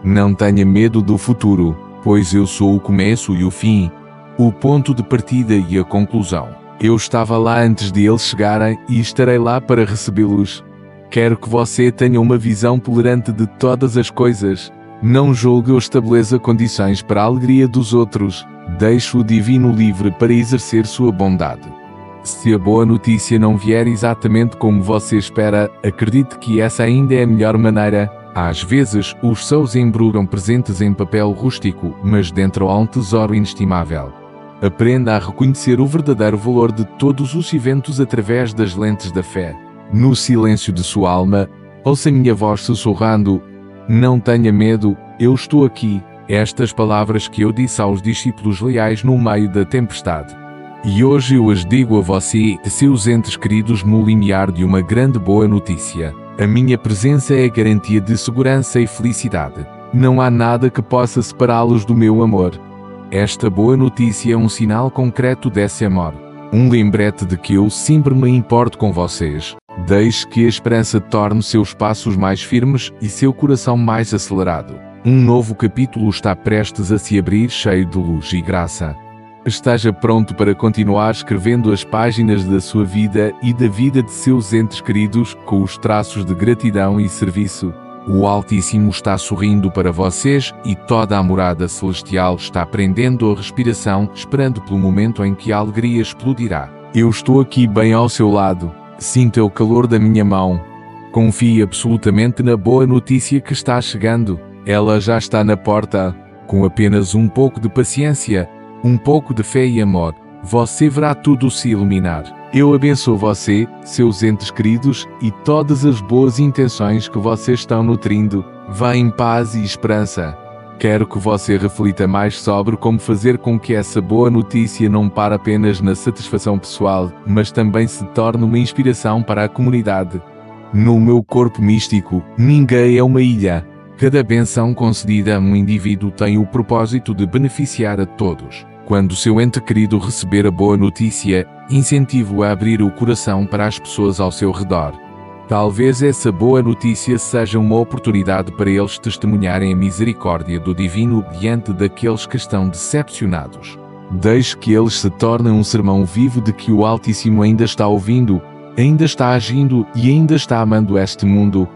Não tenha medo do futuro, pois eu sou o começo e o fim, o ponto de partida e a conclusão. Eu estava lá antes de eles chegarem e estarei lá para recebê-los. Quero que você tenha uma visão tolerante de todas as coisas. Não julgue ou estabeleça condições para a alegria dos outros. Deixe o divino livre para exercer sua bondade. Se a boa notícia não vier exatamente como você espera, acredite que essa ainda é a melhor maneira. Às vezes, os céus embrulham presentes em papel rústico, mas dentro há um tesouro inestimável. Aprenda a reconhecer o verdadeiro valor de todos os eventos através das lentes da fé. No silêncio de sua alma, ouça minha voz sussurrando: não tenha medo, eu estou aqui. Estas palavras que eu disse aos discípulos leais no meio da tempestade. E hoje eu as digo a você, seus entes queridos, no limiar de uma grande boa notícia. A minha presença é a garantia de segurança e felicidade. Não há nada que possa separá-los do meu amor. Esta boa notícia é um sinal concreto desse amor. Um lembrete de que eu sempre me importo com vocês. Deixe que a esperança torne seus passos mais firmes e seu coração mais acelerado. Um novo capítulo está prestes a se abrir, cheio de luz e graça. Esteja pronto para continuar escrevendo as páginas da sua vida e da vida de seus entes queridos com os traços de gratidão e serviço. O Altíssimo está sorrindo para vocês e toda a morada celestial está prendendo a respiração, esperando pelo momento em que a alegria explodirá. Eu estou aqui bem ao seu lado. Sinta o calor da minha mão. Confie absolutamente na boa notícia que está chegando. Ela já está na porta. Com apenas um pouco de paciência, um pouco de fé e amor, você verá tudo se iluminar. Eu abençoo você, seus entes queridos, e todas as boas intenções que vocês estão nutrindo. Vá em paz e esperança. Quero que você reflita mais sobre como fazer com que essa boa notícia não pare apenas na satisfação pessoal, mas também se torne uma inspiração para a comunidade. No meu corpo místico, ninguém é uma ilha. Cada benção concedida a um indivíduo tem o propósito de beneficiar a todos. Quando seu ente querido receber a boa notícia, incentive-o a abrir o coração para as pessoas ao seu redor. Talvez essa boa notícia seja uma oportunidade para eles testemunharem a misericórdia do Divino diante daqueles que estão decepcionados. Deixe que eles se tornem um sermão vivo de que o Altíssimo ainda está ouvindo, ainda está agindo e ainda está amando este mundo.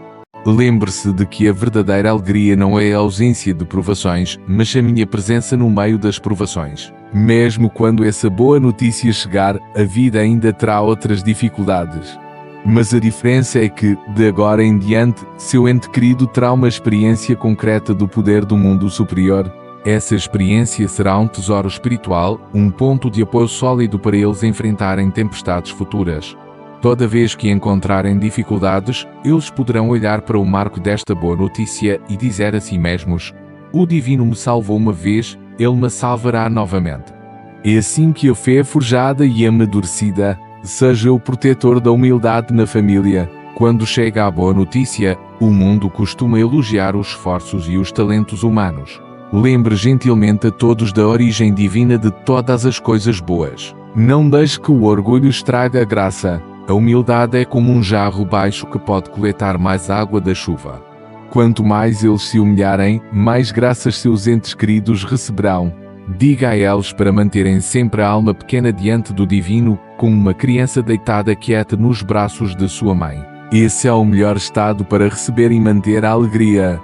Lembre-se de que a verdadeira alegria não é a ausência de provações, mas a minha presença no meio das provações. Mesmo quando essa boa notícia chegar, a vida ainda terá outras dificuldades. Mas a diferença é que, de agora em diante, seu ente querido terá uma experiência concreta do poder do mundo superior. Essa experiência será um tesouro espiritual, um ponto de apoio sólido para eles enfrentarem tempestades futuras. Toda vez que encontrarem dificuldades, eles poderão olhar para o marco desta boa notícia e dizer a si mesmos: o Divino me salvou uma vez, Ele me salvará novamente. É assim que a fé é forjada e amadurecida. Seja o protetor da humildade na família. Quando chega a boa notícia, o mundo costuma elogiar os esforços e os talentos humanos. Lembre gentilmente a todos da origem divina de todas as coisas boas. Não deixe que o orgulho estrague a graça. A humildade é como um jarro baixo que pode coletar mais água da chuva. Quanto mais eles se humilharem, mais graças seus entes queridos receberão. Diga a eles para manterem sempre a alma pequena diante do Divino, como uma criança deitada quieta nos braços de sua mãe. Esse é o melhor estado para receber e manter a alegria.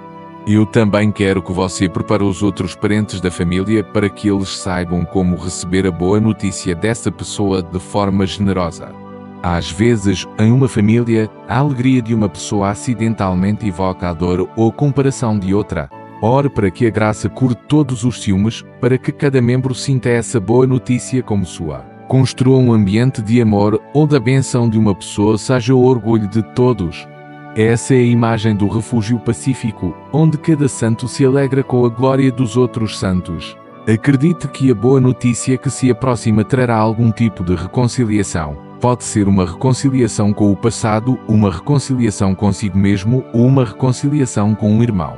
Eu também quero que você prepare os outros parentes da família para que eles saibam como receber a boa notícia dessa pessoa de forma generosa. Às vezes, em uma família, a alegria de uma pessoa acidentalmente evoca a dor ou a comparação de outra. Ore para que a graça cure todos os ciúmes, para que cada membro sinta essa boa notícia como sua. Construa um ambiente de amor, onde a bênção de uma pessoa seja o orgulho de todos. Essa é a imagem do refúgio pacífico, onde cada santo se alegra com a glória dos outros santos. Acredite que a boa notícia que se aproxima trará algum tipo de reconciliação. Pode ser uma reconciliação com o passado, uma reconciliação consigo mesmo ou uma reconciliação com um irmão.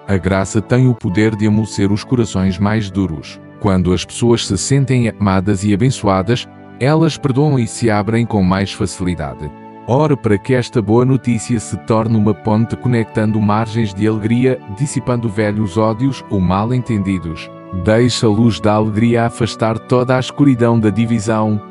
A graça tem o poder de amolecer os corações mais duros. Quando as pessoas se sentem amadas e abençoadas, elas perdoam e se abrem com mais facilidade. Ore para que esta boa notícia se torne uma ponte conectando margens de alegria, dissipando velhos ódios ou mal-entendidos. Deixe a luz da alegria afastar toda a escuridão da divisão.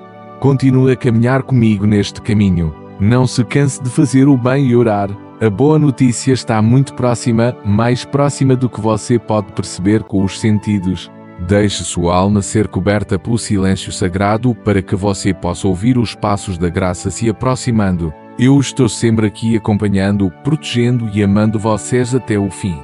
Continue a caminhar comigo neste caminho. Não se canse de fazer o bem e orar. A boa notícia está muito próxima, mais próxima do que você pode perceber com os sentidos. Deixe sua alma ser coberta pelo silêncio sagrado para que você possa ouvir os passos da graça se aproximando. Eu estou sempre aqui acompanhando, protegendo e amando vocês até o fim.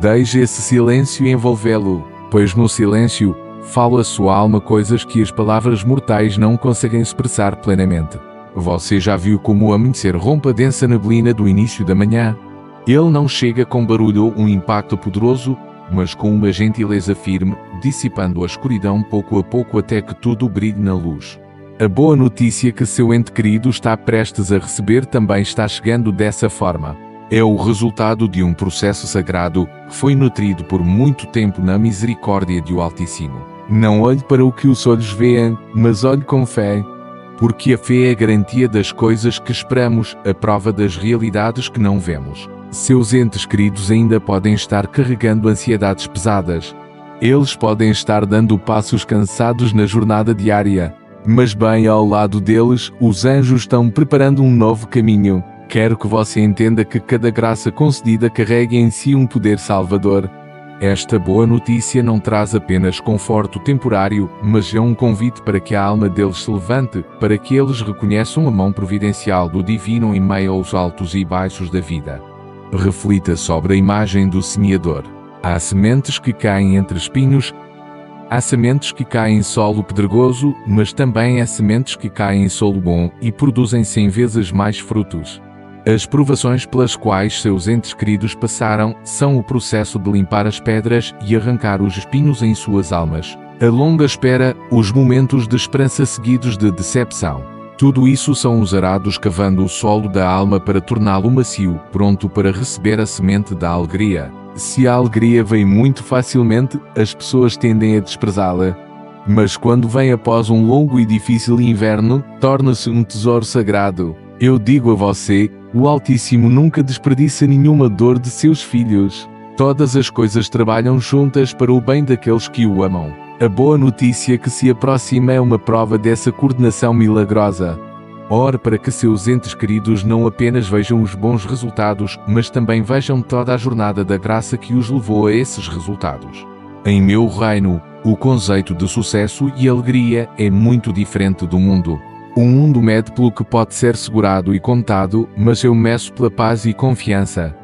Deixe esse silêncio envolvê-lo, pois no silêncio, fala a sua alma coisas que as palavras mortais não conseguem expressar plenamente. Você já viu como o amanhecer rompe a densa neblina do início da manhã? Ele não chega com barulho ou um impacto poderoso, mas com uma gentileza firme, dissipando a escuridão pouco a pouco até que tudo brilhe na luz. A boa notícia que seu ente querido está prestes a receber também está chegando dessa forma. É o resultado de um processo sagrado que foi nutrido por muito tempo na misericórdia do Altíssimo. Não olhe para o que os olhos veem, mas olhe com fé. Porque a fé é a garantia das coisas que esperamos, a prova das realidades que não vemos. Seus entes queridos ainda podem estar carregando ansiedades pesadas. Eles podem estar dando passos cansados na jornada diária. Mas bem ao lado deles, os anjos estão preparando um novo caminho. Quero que você entenda que cada graça concedida carrega em si um poder salvador. Esta boa notícia não traz apenas conforto temporário, mas é um convite para que a alma deles se levante, para que eles reconheçam a mão providencial do Divino em meio aos altos e baixos da vida. Reflita sobre a imagem do semeador. Há sementes que caem entre espinhos, há sementes que caem em solo pedregoso, mas também há sementes que caem em solo bom e produzem 100 vezes mais frutos. As provações pelas quais seus entes queridos passaram são o processo de limpar as pedras e arrancar os espinhos em suas almas. A longa espera, os momentos de esperança seguidos de decepção. Tudo isso são os arados cavando o solo da alma para torná-lo macio, pronto para receber a semente da alegria. Se a alegria vem muito facilmente, as pessoas tendem a desprezá-la. Mas quando vem após um longo e difícil inverno, torna-se um tesouro sagrado. Eu digo a você, o Altíssimo nunca desperdiça nenhuma dor de seus filhos. Todas as coisas trabalham juntas para o bem daqueles que o amam. A boa notícia que se aproxima é uma prova dessa coordenação milagrosa. Ore para que seus entes queridos não apenas vejam os bons resultados, mas também vejam toda a jornada da graça que os levou a esses resultados. Em meu reino, o conceito de sucesso e alegria é muito diferente do mundo. O mundo mede pelo que pode ser segurado e contado, mas eu meço pela paz e confiança.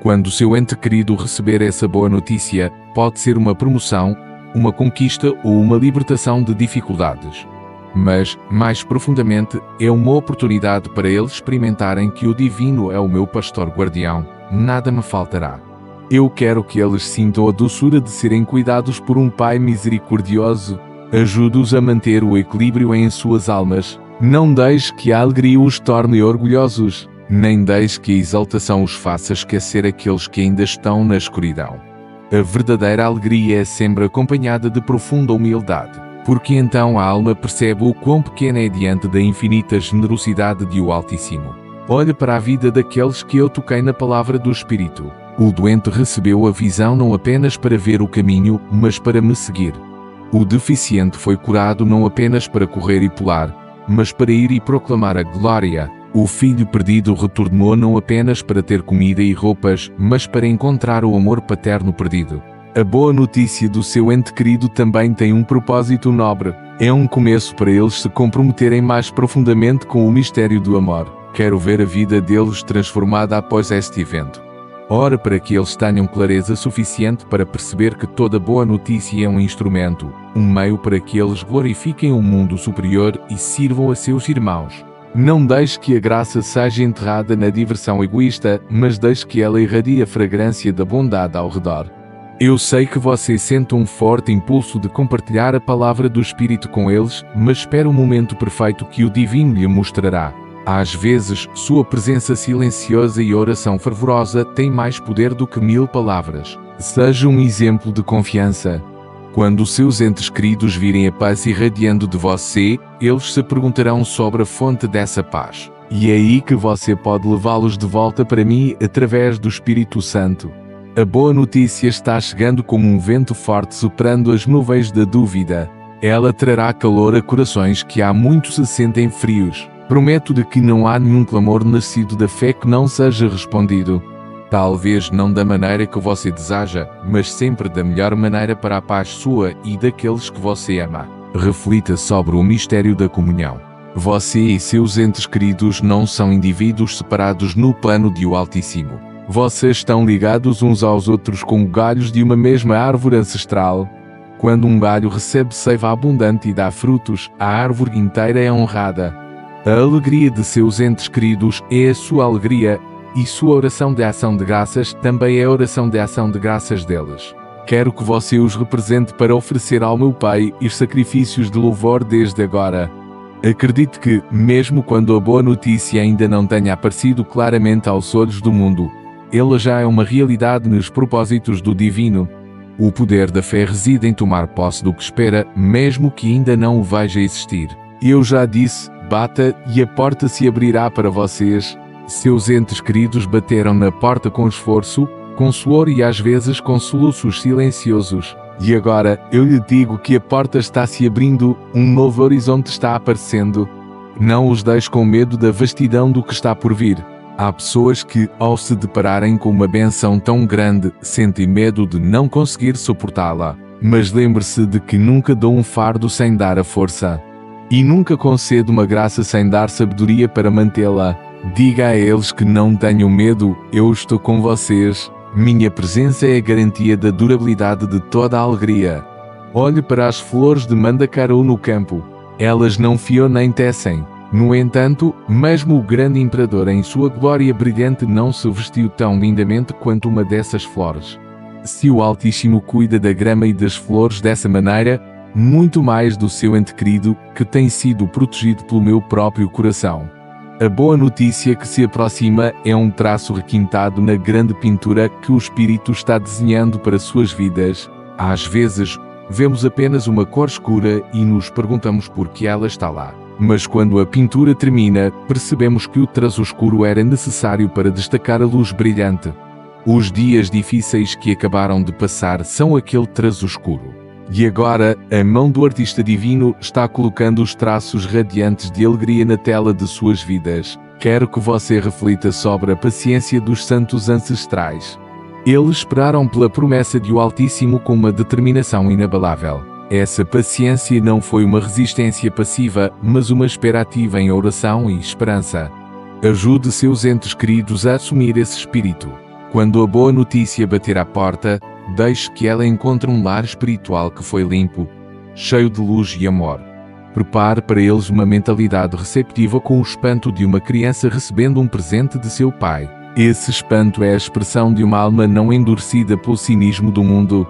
Quando seu ente querido receber essa boa notícia, pode ser uma promoção, uma conquista ou uma libertação de dificuldades. Mas, mais profundamente, é uma oportunidade para eles experimentarem que o Divino é o meu pastor guardião, nada me faltará. Eu quero que eles sintam a doçura de serem cuidados por um Pai misericordioso. Ajude-os a manter o equilíbrio em suas almas. Não deixe que a alegria os torne orgulhosos, nem deixe que a exaltação os faça esquecer aqueles que ainda estão na escuridão. A verdadeira alegria é sempre acompanhada de profunda humildade, porque então a alma percebe o quão pequena é diante da infinita generosidade de o Altíssimo. Olhe para a vida daqueles que eu toquei na palavra do Espírito. O doente recebeu a visão não apenas para ver o caminho, mas para me seguir. O deficiente foi curado não apenas para correr e pular, mas para ir e proclamar a glória. O filho perdido retornou não apenas para ter comida e roupas, mas para encontrar o amor paterno perdido. A boa notícia do seu ente querido também tem um propósito nobre. É um começo para eles se comprometerem mais profundamente com o mistério do amor. Quero ver a vida deles transformada após este evento. Ora para que eles tenham clareza suficiente para perceber que toda boa notícia é um instrumento, um meio para que eles glorifiquem o mundo superior e sirvam a seus irmãos. Não deixe que a graça seja enterrada na diversão egoísta, mas deixe que ela irradie a fragrância da bondade ao redor. Eu sei que você sente um forte impulso de compartilhar a palavra do Espírito com eles, mas espere o momento perfeito que o Divino lhe mostrará. Às vezes, sua presença silenciosa e oração fervorosa tem mais poder do que 1000 palavras. Seja um exemplo de confiança. Quando os seus entes queridos virem a paz irradiando de você, eles se perguntarão sobre a fonte dessa paz. E é aí que você pode levá-los de volta para mim através do Espírito Santo. A boa notícia está chegando como um vento forte soprando as nuvens da dúvida. Ela trará calor a corações que há muito se sentem frios. Prometo de que não há nenhum clamor nascido da fé que não seja respondido. Talvez não da maneira que você deseja, mas sempre da melhor maneira para a paz sua e daqueles que você ama. Reflita sobre o mistério da comunhão. Você e seus entes queridos não são indivíduos separados no plano de o Altíssimo. Vocês estão ligados uns aos outros como galhos de uma mesma árvore ancestral. Quando um galho recebe seiva abundante e dá frutos, a árvore inteira é honrada. A alegria de seus entes queridos é a sua alegria, e sua oração de ação de graças também é a oração de ação de graças deles. Quero que você os represente para oferecer ao meu Pai os sacrifícios de louvor desde agora. Acredite que, mesmo quando a boa notícia ainda não tenha aparecido claramente aos olhos do mundo, ela já é uma realidade nos propósitos do Divino. O poder da fé reside em tomar posse do que espera, mesmo que ainda não o veja existir. Eu já disse, bata e a porta se abrirá para vocês. Seus entes queridos bateram na porta com esforço, com suor e às vezes com soluços silenciosos. E agora, eu lhe digo que a porta está se abrindo, um novo horizonte está aparecendo. Não os deixe com medo da vastidão do que está por vir. Há pessoas que, ao se depararem com uma bênção tão grande, sentem medo de não conseguir suportá-la. Mas lembre-se de que nunca dou um fardo sem dar a força. E nunca concedo uma graça sem dar sabedoria para mantê-la. Diga a eles que não tenham medo, eu estou com vocês. Minha presença é a garantia da durabilidade de toda a alegria. Olhe para as flores de mandacaru no campo. Elas não fiam nem tecem. No entanto, mesmo o grande imperador em sua glória brilhante não se vestiu tão lindamente quanto uma dessas flores. Se o Altíssimo cuida da grama e das flores dessa maneira, muito mais do seu ente querido, que tem sido protegido pelo meu próprio coração. A boa notícia que se aproxima é um traço requintado na grande pintura que o Espírito está desenhando para suas vidas. Às vezes, vemos apenas uma cor escura e nos perguntamos por que ela está lá. Mas quando a pintura termina, percebemos que o traço escuro era necessário para destacar a luz brilhante. Os dias difíceis que acabaram de passar são aquele traço escuro. E agora, a mão do artista divino está colocando os traços radiantes de alegria na tela de suas vidas. Quero que você reflita sobre a paciência dos santos ancestrais. Eles esperaram pela promessa de o Altíssimo com uma determinação inabalável. Essa paciência não foi uma resistência passiva, mas uma espera ativa em oração e esperança. Ajude seus entes queridos a assumir esse espírito. Quando a boa notícia bater à porta, deixe que ela encontre um lar espiritual que foi limpo, cheio de luz e amor. Prepare para eles uma mentalidade receptiva com o espanto de uma criança recebendo um presente de seu pai. Esse espanto é a expressão de uma alma não endurecida pelo cinismo do mundo.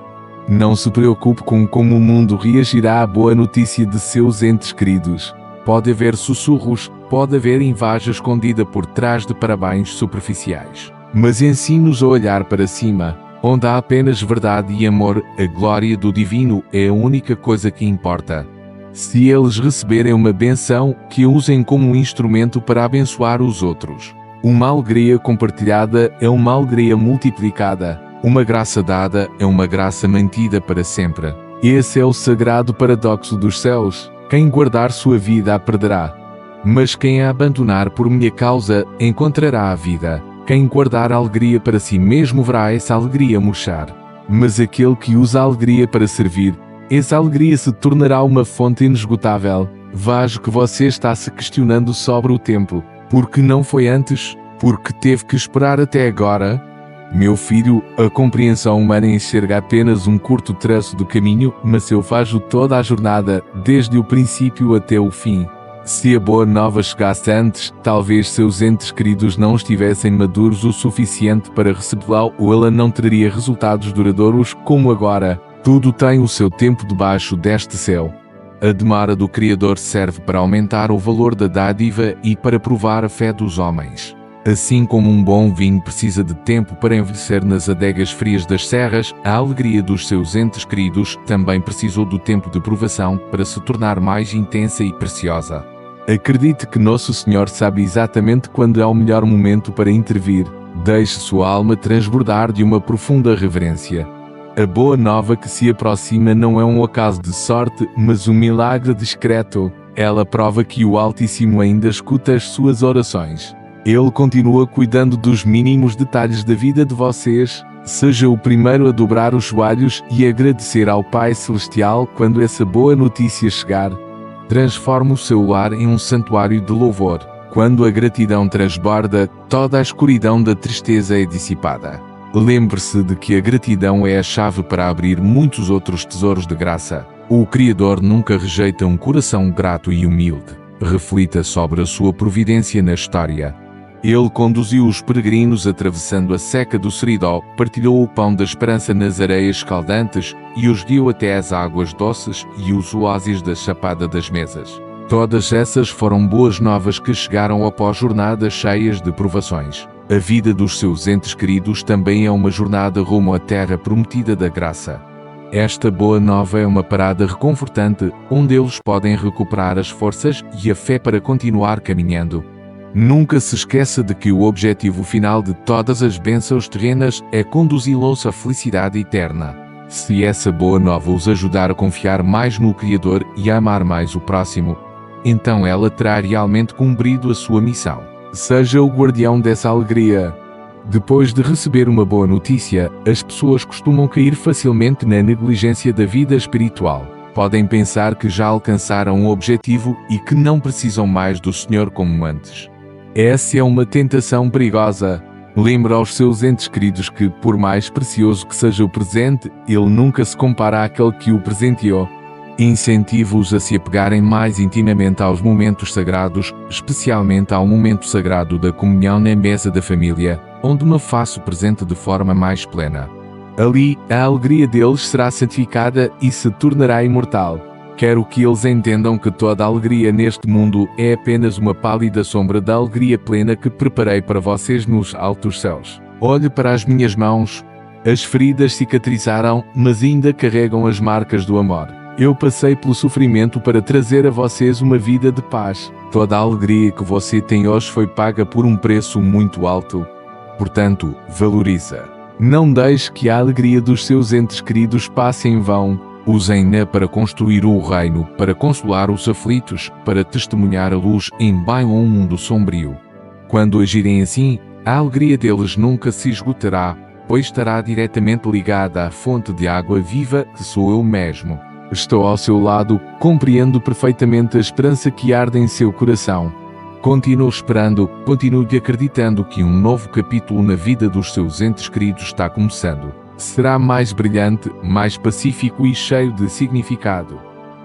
Não se preocupe com como o mundo reagirá à boa notícia de seus entes queridos. Pode haver sussurros, pode haver inveja escondida por trás de parabéns superficiais. Mas ensine-nos a olhar para cima, onde há apenas verdade e amor. A glória do Divino é a única coisa que importa. Se eles receberem uma benção, que a usem como um instrumento para abençoar os outros. Uma alegria compartilhada é uma alegria multiplicada. Uma graça dada é uma graça mantida para sempre. Esse é o sagrado paradoxo dos céus. Quem guardar sua vida a perderá. Mas quem a abandonar por minha causa, encontrará a vida. Quem guardar a alegria para si mesmo verá essa alegria murchar. Mas aquele que usa a alegria para servir, essa alegria se tornará uma fonte inesgotável. Vejo que você está se questionando sobre o tempo. Por que não foi antes? Por que teve que esperar até agora? Meu filho, a compreensão humana enxerga apenas um curto traço do caminho, mas eu faço toda a jornada, desde o princípio até o fim. Se a boa nova chegasse antes, talvez seus entes queridos não estivessem maduros o suficiente para recebê-la, ou ela não teria resultados duradouros como agora. Tudo tem o seu tempo debaixo deste céu. A demora do Criador serve para aumentar o valor da dádiva e para provar a fé dos homens. Assim como um bom vinho precisa de tempo para envelhecer nas adegas frias das serras, a alegria dos seus entes queridos também precisou do tempo de provação para se tornar mais intensa e preciosa. Acredite que Nosso Senhor sabe exatamente quando é o melhor momento para intervir. Deixe sua alma transbordar de uma profunda reverência. A boa nova que se aproxima não é um acaso de sorte, mas um milagre discreto. Ela prova que o Altíssimo ainda escuta as suas orações. Ele continua cuidando dos mínimos detalhes da vida de vocês. Seja o primeiro a dobrar os joelhos e agradecer ao Pai Celestial quando essa boa notícia chegar. Transforme o seu lar em um santuário de louvor. Quando a gratidão transborda, toda a escuridão da tristeza é dissipada. Lembre-se de que a gratidão é a chave para abrir muitos outros tesouros de graça. O Criador nunca rejeita um coração grato e humilde. Reflita sobre a sua providência na história. Ele conduziu os peregrinos atravessando a seca do Seridó, partilhou o pão da esperança nas areias escaldantes e os guiou até às águas doces e os oásis da Chapada das Mesas. Todas essas foram boas novas que chegaram após jornadas cheias de provações. A vida dos seus entes queridos também é uma jornada rumo à terra prometida da graça. Esta boa nova é uma parada reconfortante, onde eles podem recuperar as forças e a fé para continuar caminhando. Nunca se esqueça de que o objetivo final de todas as bênçãos terrenas é conduzi-los à felicidade eterna. Se essa boa nova os ajudar a confiar mais no Criador e a amar mais o próximo, então ela terá realmente cumprido a sua missão. Seja o guardião dessa alegria. Depois de receber uma boa notícia, as pessoas costumam cair facilmente na negligência da vida espiritual. Podem pensar que já alcançaram o objetivo e que não precisam mais do Senhor como antes. Essa é uma tentação perigosa. Lembra aos seus entes queridos que, por mais precioso que seja o presente, ele nunca se compara àquele que o presenteou. Incentive-os a se apegarem mais intimamente aos momentos sagrados, especialmente ao momento sagrado da comunhão na mesa da família, onde me faço presente de forma mais plena. Ali, a alegria deles será santificada e se tornará imortal. Quero que eles entendam que toda a alegria neste mundo é apenas uma pálida sombra da alegria plena que preparei para vocês nos altos céus. Olhe para as minhas mãos. As feridas cicatrizaram, mas ainda carregam as marcas do amor. Eu passei pelo sofrimento para trazer a vocês uma vida de paz. Toda a alegria que você tem hoje foi paga por um preço muito alto. Portanto, valoriza. Não deixe que a alegria dos seus entes queridos passe em vão. Usem-na para construir o reino, para consolar os aflitos, para testemunhar a luz em meio a um mundo sombrio. Quando agirem assim, a alegria deles nunca se esgotará, pois estará diretamente ligada à fonte de água viva que sou eu mesmo. Estou ao seu lado, compreendo perfeitamente a esperança que arde em seu coração. Continue esperando, continue acreditando que um novo capítulo na vida dos seus entes queridos está começando. Será mais brilhante, mais pacífico e cheio de significado.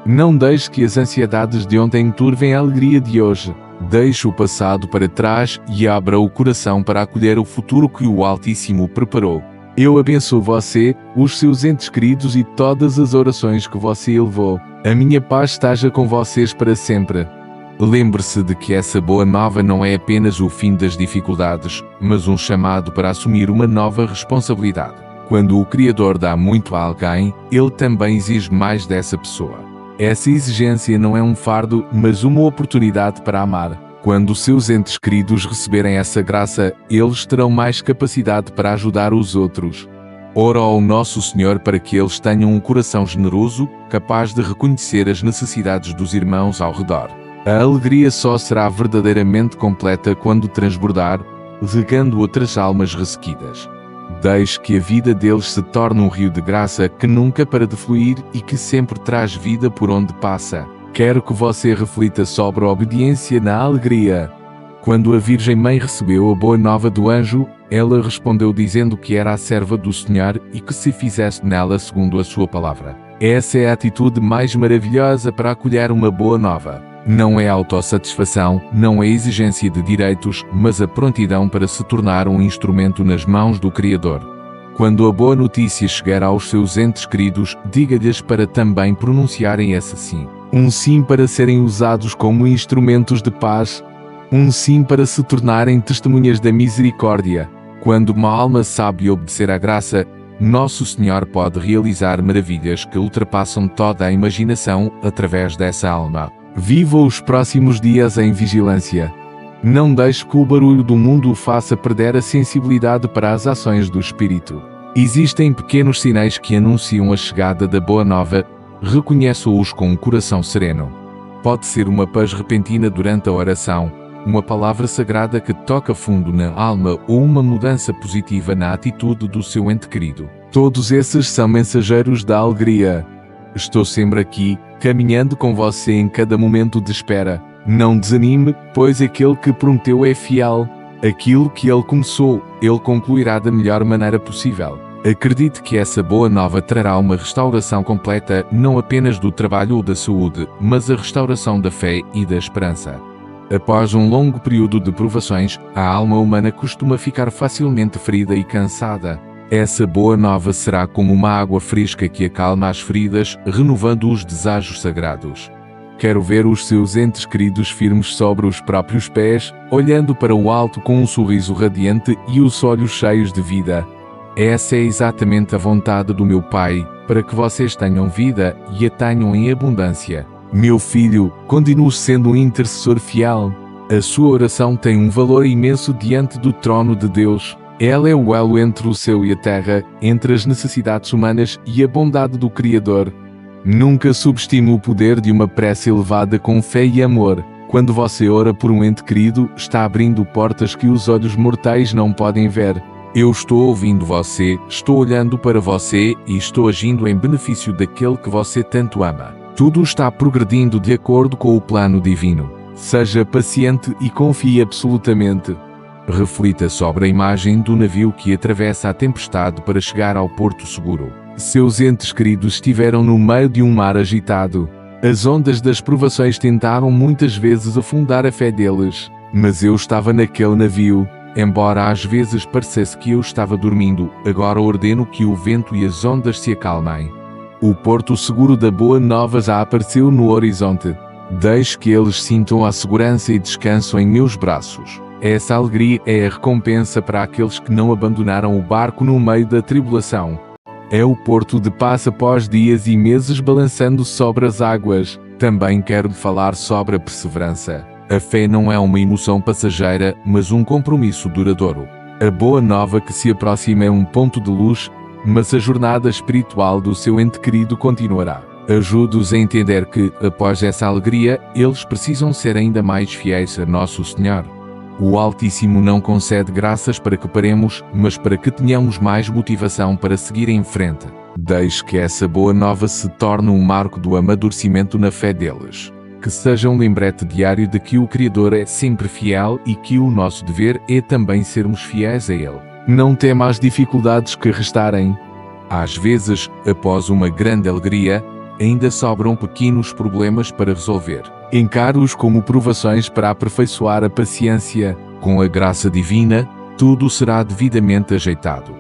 Não deixe que as ansiedades de ontem turvem a alegria de hoje. Deixe o passado para trás e abra o coração para acolher o futuro que o Altíssimo preparou. Eu abençoo você, os seus entes queridos e todas as orações que você elevou. A minha paz esteja com vocês para sempre. Lembre-se de que essa boa nova não é apenas o fim das dificuldades, mas um chamado para assumir uma nova responsabilidade. Quando o Criador dá muito a alguém, ele também exige mais dessa pessoa. Essa exigência não é um fardo, mas uma oportunidade para amar. Quando seus entes queridos receberem essa graça, eles terão mais capacidade para ajudar os outros. Ora ao Nosso Senhor para que eles tenham um coração generoso, capaz de reconhecer as necessidades dos irmãos ao redor. A alegria só será verdadeiramente completa quando transbordar, regando outras almas ressequidas. Deixe que a vida deles se torne um rio de graça que nunca para de fluir e que sempre traz vida por onde passa. Quero que você reflita sobre a obediência na alegria. Quando a Virgem Mãe recebeu a boa nova do anjo, ela respondeu dizendo que era a serva do Senhor e que se fizesse nela segundo a sua palavra. Essa é a atitude mais maravilhosa para acolher uma boa nova. Não é autossatisfação, não é exigência de direitos, mas a prontidão para se tornar um instrumento nas mãos do Criador. Quando a boa notícia chegar aos seus entes queridos, diga-lhes para também pronunciarem esse sim. Um sim para serem usados como instrumentos de paz. Um sim para se tornarem testemunhas da misericórdia. Quando uma alma sabe obedecer à graça, Nosso Senhor pode realizar maravilhas que ultrapassam toda a imaginação através dessa alma. Viva os próximos dias em vigilância. Não deixe que o barulho do mundo o faça perder a sensibilidade para as ações do Espírito. Existem pequenos sinais que anunciam a chegada da Boa Nova. Reconheça-os com um coração sereno. Pode ser uma paz repentina durante a oração, uma palavra sagrada que toca fundo na alma ou uma mudança positiva na atitude do seu ente querido. Todos esses são mensageiros da alegria. Estou sempre aqui, caminhando com você em cada momento de espera. Não desanime, pois aquele que prometeu é fiel. Aquilo que ele começou, ele concluirá da melhor maneira possível. Acredite que essa boa nova trará uma restauração completa, não apenas do trabalho ou da saúde, mas a restauração da fé e da esperança. Após um longo período de provações, a alma humana costuma ficar facilmente ferida e cansada. Essa boa nova será como uma água fresca que acalma as feridas, renovando os desejos sagrados. Quero ver os seus entes queridos firmes sobre os próprios pés, olhando para o alto com um sorriso radiante e os olhos cheios de vida. Essa é exatamente a vontade do meu Pai, para que vocês tenham vida e a tenham em abundância. Meu filho, continue sendo um intercessor fiel. A sua oração tem um valor imenso diante do trono de Deus. Ela é o elo entre o céu e a terra, entre as necessidades humanas e a bondade do Criador. Nunca subestime o poder de uma prece elevada com fé e amor. Quando você ora por um ente querido, está abrindo portas que os olhos mortais não podem ver. Eu estou ouvindo você, estou olhando para você e estou agindo em benefício daquele que você tanto ama. Tudo está progredindo de acordo com o plano divino. Seja paciente e confie absolutamente. Reflita sobre a imagem do navio que atravessa a tempestade para chegar ao porto seguro. Seus entes queridos estiveram no meio de um mar agitado. As ondas das provações tentaram muitas vezes afundar a fé deles. Mas eu estava naquele navio. Embora às vezes parecesse que eu estava dormindo, agora ordeno que o vento e as ondas se acalmem. O porto seguro da Boa Nova já apareceu no horizonte. Deixe que eles sintam a segurança e descanso em meus braços. Essa alegria é a recompensa para aqueles que não abandonaram o barco no meio da tribulação. É o porto de paz após dias e meses balançando sobre as águas. Também quero falar sobre a perseverança. A fé não é uma emoção passageira, mas um compromisso duradouro. A Boa Nova que se aproxima é um ponto de luz, mas a jornada espiritual do seu ente querido continuará. Ajude-os a entender que, após essa alegria, eles precisam ser ainda mais fiéis a Nosso Senhor. O Altíssimo não concede graças para que paremos, mas para que tenhamos mais motivação para seguir em frente. Deixe que essa boa nova se torne um marco do amadurecimento na fé deles. Que seja um lembrete diário de que o Criador é sempre fiel e que o nosso dever é também sermos fiéis a Ele. Não tema as dificuldades que restarem. Às vezes, após uma grande alegria, ainda sobram pequenos problemas para resolver. Encare-os como provações para aperfeiçoar a paciência. Com a graça divina, tudo será devidamente ajeitado.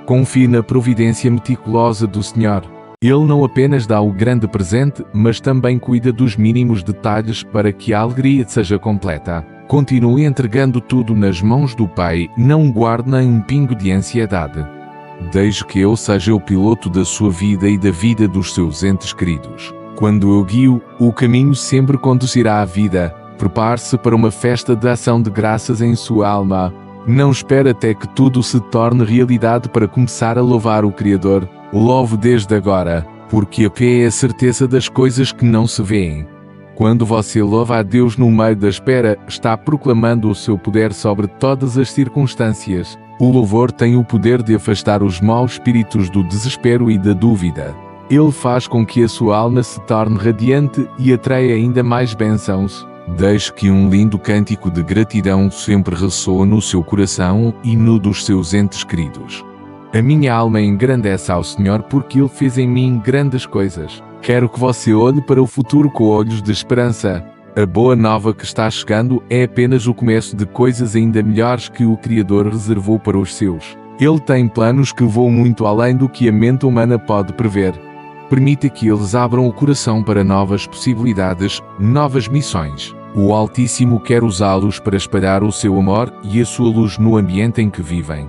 Confie na providência meticulosa do Senhor. Ele não apenas dá o grande presente, mas também cuida dos mínimos detalhes para que a alegria seja completa. Continue entregando tudo nas mãos do Pai, não guarde nem um pingo de ansiedade. Deixe que eu seja o piloto da sua vida e da vida dos seus entes queridos. Quando eu guio, o caminho sempre conduzirá à vida. Prepare-se para uma festa de ação de graças em sua alma. Não espere até que tudo se torne realidade para começar a louvar o Criador. Louve desde agora, porque a fé é a certeza das coisas que não se veem. Quando você louva a Deus no meio da espera, está proclamando o seu poder sobre todas as circunstâncias. O louvor tem o poder de afastar os maus espíritos do desespero e da dúvida. Ele faz com que a sua alma se torne radiante e atraia ainda mais bênçãos. Deixe que um lindo cântico de gratidão sempre ressoe no seu coração e no dos seus entes queridos. A minha alma engrandece ao Senhor porque Ele fez em mim grandes coisas. Quero que você olhe para o futuro com olhos de esperança. A boa nova que está chegando é apenas o começo de coisas ainda melhores que o Criador reservou para os seus. Ele tem planos que vão muito além do que a mente humana pode prever. Permita que eles abram o coração para novas possibilidades, novas missões. O Altíssimo quer usá-los para espalhar o seu amor e a sua luz no ambiente em que vivem.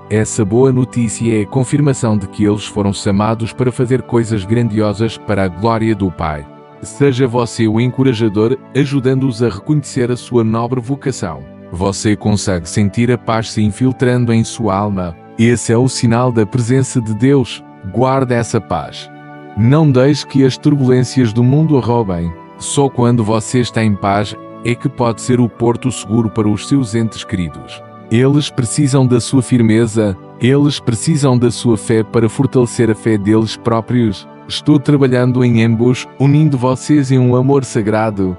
Essa boa notícia é a confirmação de que eles foram chamados para fazer coisas grandiosas para a glória do Pai. Seja você o encorajador, ajudando-os a reconhecer a sua nobre vocação. Você consegue sentir a paz se infiltrando em sua alma. Esse é o sinal da presença de Deus. Guarde essa paz. Não deixe que as turbulências do mundo a roubem. Só quando você está em paz é que pode ser o porto seguro para os seus entes queridos. Eles precisam da sua firmeza, eles precisam da sua fé para fortalecer a fé deles próprios. Estou trabalhando em ambos, unindo vocês em um amor sagrado.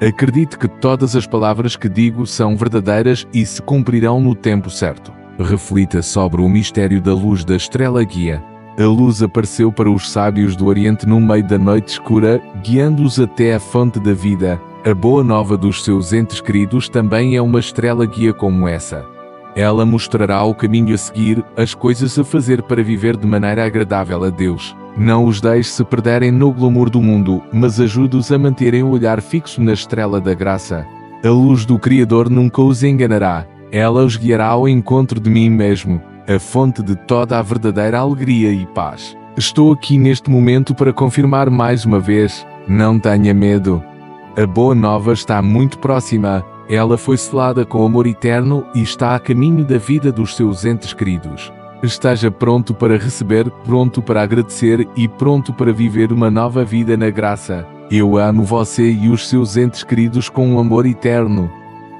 Acredite que todas as palavras que digo são verdadeiras e se cumprirão no tempo certo. Reflita sobre o mistério da luz da estrela guia. A luz apareceu para os sábios do Oriente no meio da noite escura, guiando-os até a fonte da vida. A boa nova dos seus entes queridos também é uma estrela guia como essa. Ela mostrará o caminho a seguir, as coisas a fazer para viver de maneira agradável a Deus. Não os deixe se perderem no glamour do mundo, mas ajude-os a manterem o olhar fixo na estrela da graça. A luz do Criador nunca os enganará. Ela os guiará ao encontro de mim mesmo, a fonte de toda a verdadeira alegria e paz. Estou aqui neste momento para confirmar mais uma vez: não tenha medo. A boa nova está muito próxima. Ela foi selada com amor eterno e está a caminho da vida dos seus entes queridos. Esteja pronto para receber, pronto para agradecer e pronto para viver uma nova vida na graça. Eu amo você e os seus entes queridos com um amor eterno.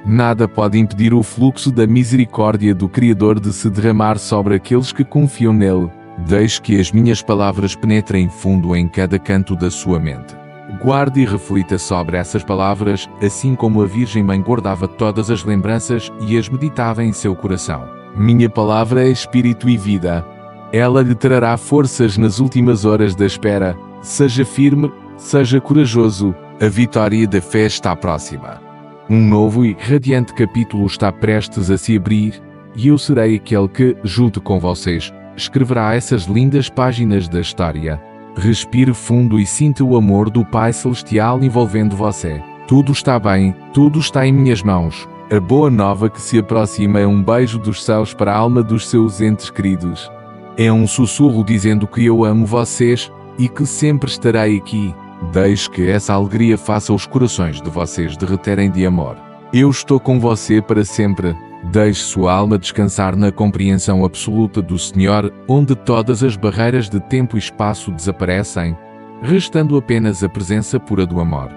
Nada pode impedir o fluxo da misericórdia do Criador de se derramar sobre aqueles que confiam nele. Deixe que as minhas palavras penetrem fundo em cada canto da sua mente. Guarde e reflita sobre essas palavras, assim como a Virgem Mãe guardava todas as lembranças e as meditava em seu coração. Minha palavra é espírito e vida. Ela lhe trará forças nas últimas horas da espera. Seja firme, seja corajoso. A vitória da fé está próxima. Um novo e radiante capítulo está prestes a se abrir, e eu serei aquele que, junto com vocês, escreverá essas lindas páginas da história. Respire fundo e sinta o amor do Pai Celestial envolvendo você. Tudo está bem, tudo está em minhas mãos. A boa nova que se aproxima é um beijo dos céus para a alma dos seus entes queridos. É um sussurro dizendo que eu amo vocês e que sempre estarei aqui. Deixe que essa alegria faça os corações de vocês derreterem de amor. Eu estou com você para sempre. Deixe sua alma descansar na compreensão absoluta do Senhor, onde todas as barreiras de tempo e espaço desaparecem, restando apenas a presença pura do amor.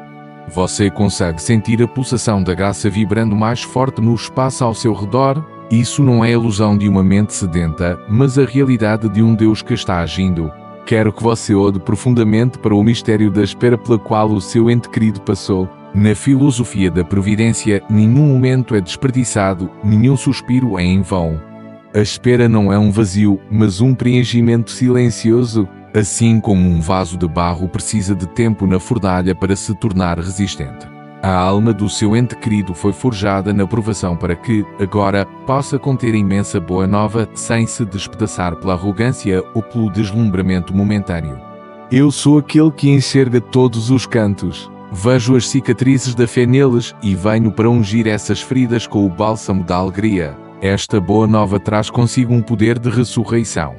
Você consegue sentir a pulsação da graça vibrando mais forte no espaço ao seu redor? Isso não é a ilusão de uma mente sedenta, mas a realidade de um Deus que está agindo. Quero que você olhe profundamente para o mistério da espera pela qual o seu ente querido passou. Na filosofia da providência, nenhum momento é desperdiçado, nenhum suspiro é em vão. A espera não é um vazio, mas um preenchimento silencioso. Assim como um vaso de barro precisa de tempo na fornalha para se tornar resistente. A alma do seu ente querido foi forjada na provação para que, agora, possa conter imensa boa nova sem se despedaçar pela arrogância ou pelo deslumbramento momentâneo. Eu sou aquele que enxerga todos os cantos. Vejo as cicatrizes da fé neles e venho para ungir essas feridas com o bálsamo da alegria. Esta boa nova traz consigo um poder de ressurreição.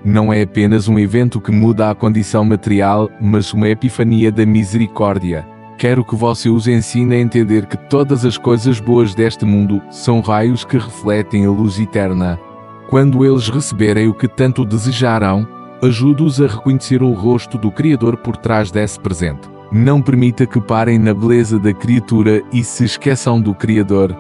Não é apenas um evento que muda a condição material, mas uma epifania da misericórdia. Quero que você os ensine a entender que todas as coisas boas deste mundo são raios que refletem a luz eterna. Quando eles receberem o que tanto desejarão, ajude-os a reconhecer o rosto do Criador por trás desse presente. Não permita que parem na beleza da criatura e se esqueçam do Criador.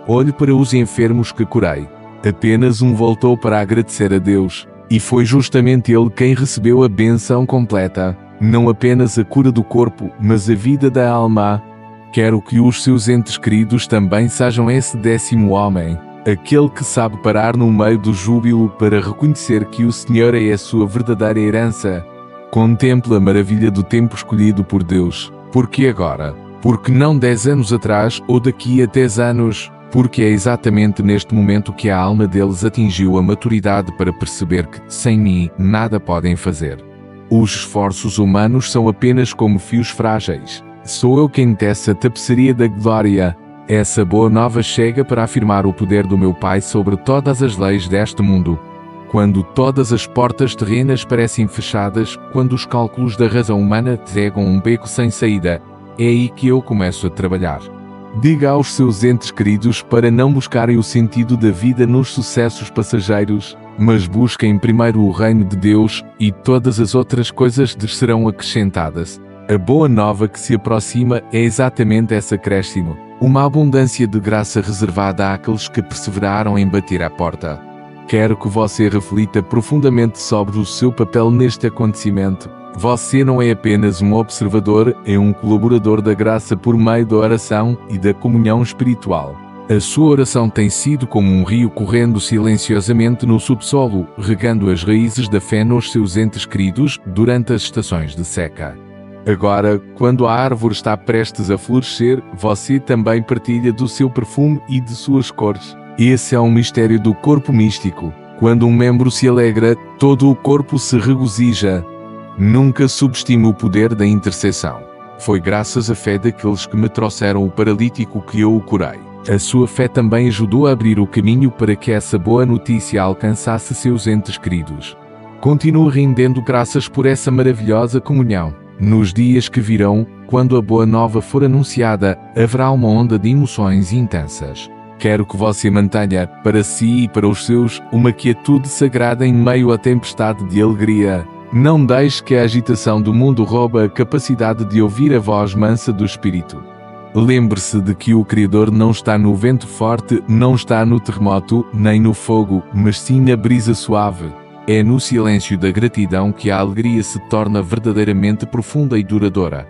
Olhe para os enfermos que curei. Apenas um voltou para agradecer a Deus. E foi justamente ele quem recebeu a bênção completa. Não apenas a cura do corpo, mas a vida da alma. Quero que os seus entes queridos também sejam esse 10º homem, aquele que sabe parar no meio do júbilo para reconhecer que o Senhor é a sua verdadeira herança. Contemple a maravilha do tempo escolhido por Deus. Porque agora? Porque não 10 anos atrás ou daqui a 10 anos? Porque é exatamente neste momento que a alma deles atingiu a maturidade para perceber que, sem mim, nada podem fazer. Os esforços humanos são apenas como fios frágeis. Sou eu quem tece a tapeçaria da glória. Essa boa nova chega para afirmar o poder do meu Pai sobre todas as leis deste mundo. Quando todas as portas terrenas parecem fechadas, quando os cálculos da razão humana cegam um beco sem saída, é aí que eu começo a trabalhar. Diga aos seus entes queridos para não buscarem o sentido da vida nos sucessos passageiros, mas busquem primeiro o reino de Deus, e todas as outras coisas lhes serão acrescentadas. A boa nova que se aproxima é exatamente esse acréscimo, uma abundância de graça reservada àqueles que perseveraram em bater à porta. Quero que você reflita profundamente sobre o seu papel neste acontecimento. Você não é apenas um observador, é um colaborador da graça por meio da oração e da comunhão espiritual. A sua oração tem sido como um rio correndo silenciosamente no subsolo, regando as raízes da fé nos seus entes queridos durante as estações de seca. Agora, quando a árvore está prestes a florescer, você também partilha do seu perfume e de suas cores. Esse é um mistério do corpo místico. Quando um membro se alegra, todo o corpo se regozija. Nunca subestime o poder da intercessão. Foi graças à fé daqueles que me trouxeram o paralítico que eu o curei. A sua fé também ajudou a abrir o caminho para que essa boa notícia alcançasse seus entes queridos. Continue rendendo graças por essa maravilhosa comunhão. Nos dias que virão, quando a boa nova for anunciada, haverá uma onda de emoções intensas. Quero que você mantenha, para si e para os seus, uma quietude sagrada em meio à tempestade de alegria. Não deixe que a agitação do mundo roube a capacidade de ouvir a voz mansa do Espírito. Lembre-se de que o Criador não está no vento forte, não está no terremoto, nem no fogo, mas sim na brisa suave. É no silêncio da gratidão que a alegria se torna verdadeiramente profunda e duradoura.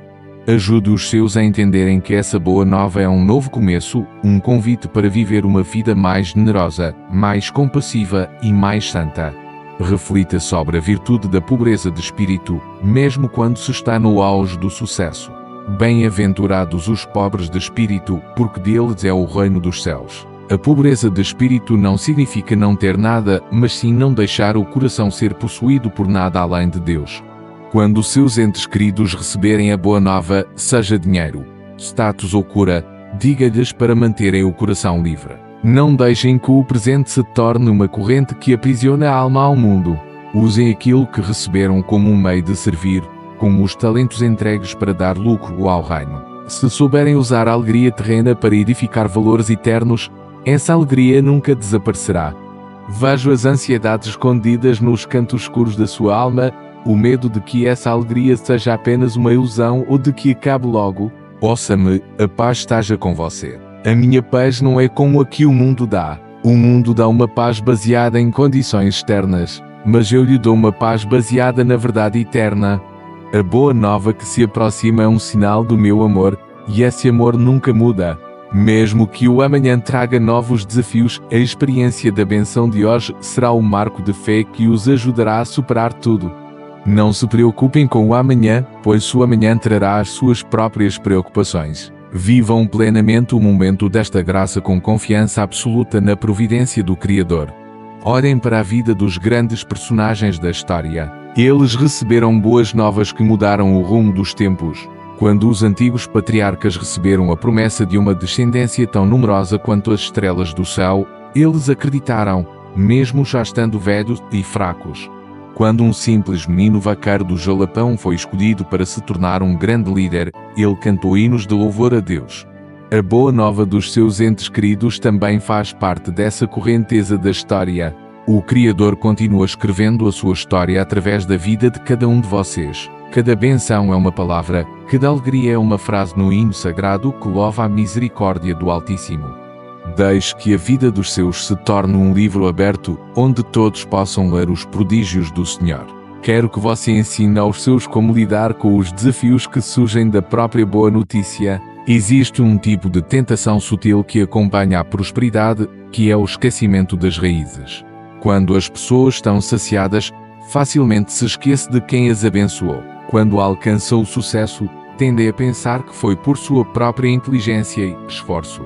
Ajude os seus a entenderem que essa boa nova é um novo começo, um convite para viver uma vida mais generosa, mais compassiva e mais santa. Reflita sobre a virtude da pobreza de espírito, mesmo quando se está no auge do sucesso. Bem-aventurados os pobres de espírito, porque deles é o reino dos céus. A pobreza de espírito não significa não ter nada, mas sim não deixar o coração ser possuído por nada além de Deus. Quando os seus entes queridos receberem a boa nova, seja dinheiro, status ou cura, diga-lhes para manterem o coração livre. Não deixem que o presente se torne uma corrente que aprisiona a alma ao mundo. Usem aquilo que receberam como um meio de servir, como os talentos entregues para dar lucro ao reino. Se souberem usar a alegria terrena para edificar valores eternos, essa alegria nunca desaparecerá. Vejo as ansiedades escondidas nos cantos escuros da sua alma, o medo de que essa alegria seja apenas uma ilusão ou de que acabe logo. Ouça-me, a paz esteja com você. A minha paz não é como a que o mundo dá. O mundo dá uma paz baseada em condições externas, mas eu lhe dou uma paz baseada na verdade eterna. A boa nova que se aproxima é um sinal do meu amor, e esse amor nunca muda. Mesmo que o amanhã traga novos desafios, a experiência da benção de hoje será o marco de fé que os ajudará a superar tudo. Não se preocupem com o amanhã, pois o amanhã trará as suas próprias preocupações. Vivam plenamente o momento desta graça com confiança absoluta na providência do Criador. Olhem para a vida dos grandes personagens da história. Eles receberam boas novas que mudaram o rumo dos tempos. Quando os antigos patriarcas receberam a promessa de uma descendência tão numerosa quanto as estrelas do céu, eles acreditaram, mesmo já estando velhos e fracos. Quando um simples menino vaqueiro do Jalapão foi escolhido para se tornar um grande líder, ele cantou hinos de louvor a Deus. A boa nova dos seus entes queridos também faz parte dessa correnteza da história. O Criador continua escrevendo a sua história através da vida de cada um de vocês. Cada benção é uma palavra, cada alegria é uma frase no hino sagrado que louva a misericórdia do Altíssimo. Deixe que a vida dos seus se torne um livro aberto, onde todos possam ler os prodígios do Senhor. Quero que você ensine aos seus como lidar com os desafios que surgem da própria boa notícia. Existe um tipo de tentação sutil que acompanha a prosperidade, que é o esquecimento das raízes. Quando as pessoas estão saciadas, facilmente se esquece de quem as abençoou. Quando alcançam o sucesso, tendem a pensar que foi por sua própria inteligência e esforço.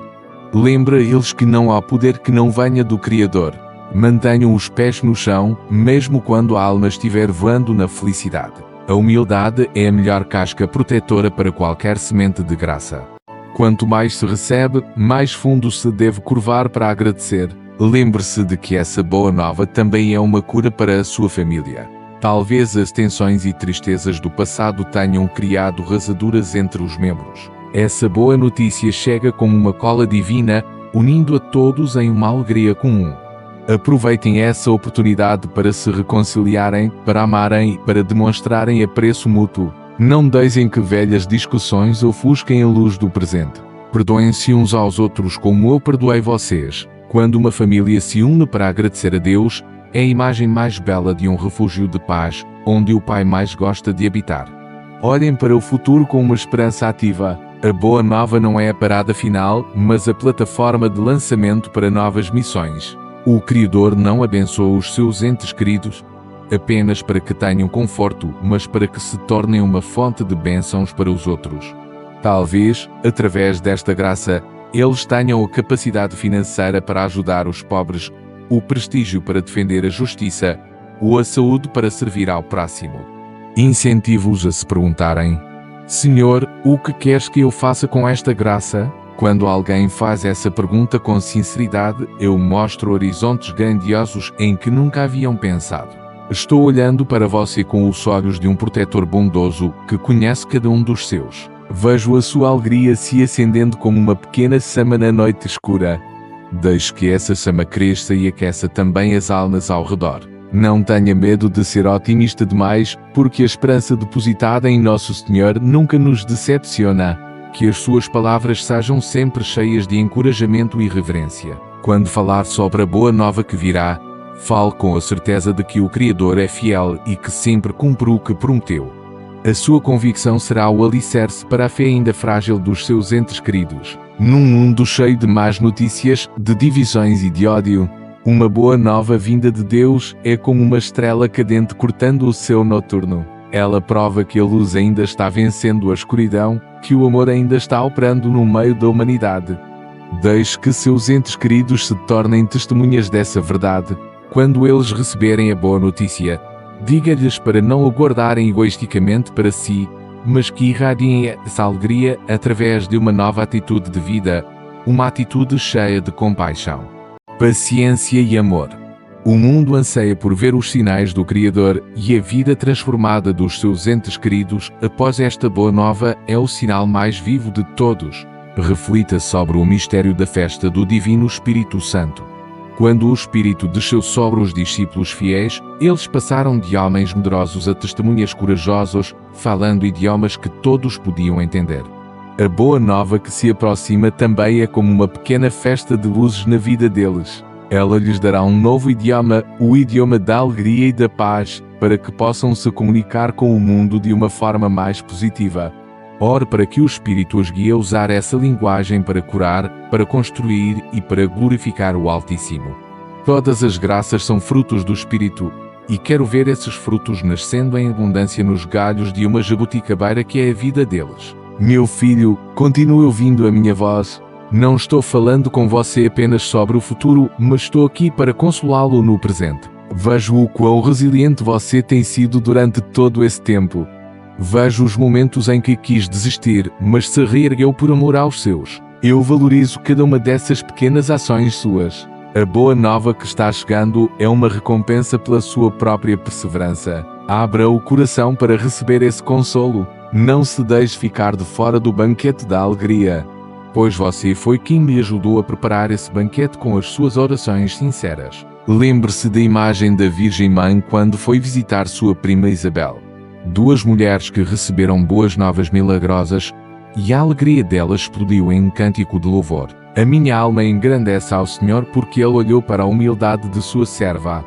Lembra eles que não há poder que não venha do Criador. Mantenham os pés no chão, mesmo quando a alma estiver voando na felicidade. A humildade é a melhor casca protetora para qualquer semente de graça. Quanto mais se recebe, mais fundo se deve curvar para agradecer. Lembre-se de que essa boa nova também é uma cura para a sua família. Talvez as tensões e tristezas do passado tenham criado rasaduras entre os membros. Essa boa notícia chega como uma cola divina, unindo a todos em uma alegria comum. Aproveitem essa oportunidade para se reconciliarem, para amarem e para demonstrarem apreço mútuo. Não deixem que velhas discussões ofusquem a luz do presente. Perdoem-se uns aos outros como eu perdoei vocês. Quando uma família se une para agradecer a Deus, é a imagem mais bela de um refúgio de paz, onde o Pai mais gosta de habitar. Olhem para o futuro com uma esperança ativa. A boa nova não é a parada final, mas a plataforma de lançamento para novas missões. O Criador não abençoa os seus entes queridos apenas para que tenham conforto, mas para que se tornem uma fonte de bênçãos para os outros. Talvez, através desta graça, eles tenham a capacidade financeira para ajudar os pobres, o prestígio para defender a justiça, ou a saúde para servir ao próximo. Incentivo-os a se perguntarem: Senhor, o que queres que eu faça com esta graça? Quando alguém faz essa pergunta com sinceridade, eu mostro horizontes grandiosos em que nunca haviam pensado. Estou olhando para você com os olhos de um protetor bondoso que conhece cada um dos seus. Vejo a sua alegria se acendendo como uma pequena chama na noite escura. Deixe que essa chama cresça e aqueça também as almas ao redor. Não tenha medo de ser otimista demais, porque a esperança depositada em Nosso Senhor nunca nos decepciona. Que as suas palavras sejam sempre cheias de encorajamento e reverência. Quando falar sobre a boa nova que virá, fale com a certeza de que o Criador é fiel e que sempre cumpre o que prometeu. A sua convicção será o alicerce para a fé ainda frágil dos seus entes queridos. Num mundo cheio de más notícias, de divisões e de ódio, uma boa nova vinda de Deus é como uma estrela cadente cortando o céu noturno. Ela prova que a luz ainda está vencendo a escuridão, que o amor ainda está operando no meio da humanidade. Deixe que seus entes queridos se tornem testemunhas dessa verdade. Quando eles receberem a boa notícia, diga-lhes para não o guardarem egoisticamente para si, mas que irradiem essa alegria através de uma nova atitude de vida, uma atitude cheia de compaixão, paciência e amor. O mundo anseia por ver os sinais do Criador e a vida transformada dos seus entes queridos após esta boa nova é o sinal mais vivo de todos. Reflita sobre o mistério da festa do Divino Espírito Santo. Quando o Espírito desceu sobre os discípulos fiéis, eles passaram de homens medrosos a testemunhas corajosos, falando idiomas que todos podiam entender. A boa nova que se aproxima também é como uma pequena festa de luzes na vida deles. Ela lhes dará um novo idioma, o idioma da alegria e da paz, para que possam se comunicar com o mundo de uma forma mais positiva. Ore para que o Espírito os guie a usar essa linguagem para curar, para construir e para glorificar o Altíssimo. Todas as graças são frutos do Espírito, e quero ver esses frutos nascendo em abundância nos galhos de uma jabuticabeira que é a vida deles. Meu filho, continue ouvindo a minha voz. Não estou falando com você apenas sobre o futuro, mas estou aqui para consolá-lo no presente. Vejo o quão resiliente você tem sido durante todo esse tempo. Vejo os momentos em que quis desistir, mas se reergueu por amor aos seus. Eu valorizo cada uma dessas pequenas ações suas. A boa nova que está chegando é uma recompensa pela sua própria perseverança. Abra o coração para receber esse consolo. Não se deixe ficar de fora do banquete da alegria, pois você foi quem me ajudou a preparar esse banquete com as suas orações sinceras. Lembre-se da imagem da Virgem Mãe quando foi visitar sua prima Isabel. Duas mulheres que receberam boas novas milagrosas, e a alegria delas explodiu em um cântico de louvor. A minha alma engrandece ao Senhor porque Ele olhou para a humildade de sua serva.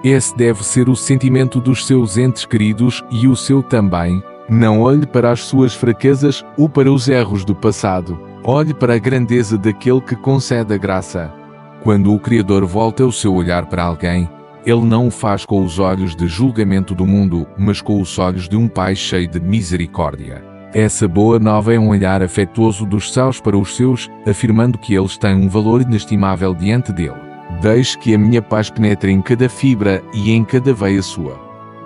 Esse deve ser o sentimento dos seus entes queridos e o seu também. Não olhe para as suas fraquezas ou para os erros do passado. Olhe para a grandeza daquele que concede a graça. Quando o Criador volta o seu olhar para alguém, Ele não o faz com os olhos de julgamento do mundo, mas com os olhos de um Pai cheio de misericórdia. Essa boa nova é um olhar afetuoso dos céus para os seus, afirmando que eles têm um valor inestimável diante dele. Deixe que a minha paz penetre em cada fibra e em cada veia sua.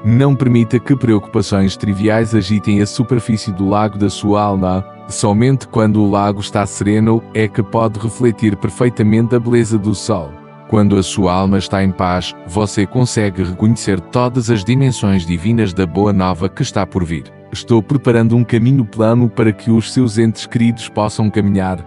Não permita que preocupações triviais agitem a superfície do lago da sua alma. Somente quando o lago está sereno é que pode refletir perfeitamente a beleza do sol. Quando a sua alma está em paz, você consegue reconhecer todas as dimensões divinas da boa nova que está por vir. Estou preparando um caminho plano para que os seus entes queridos possam caminhar.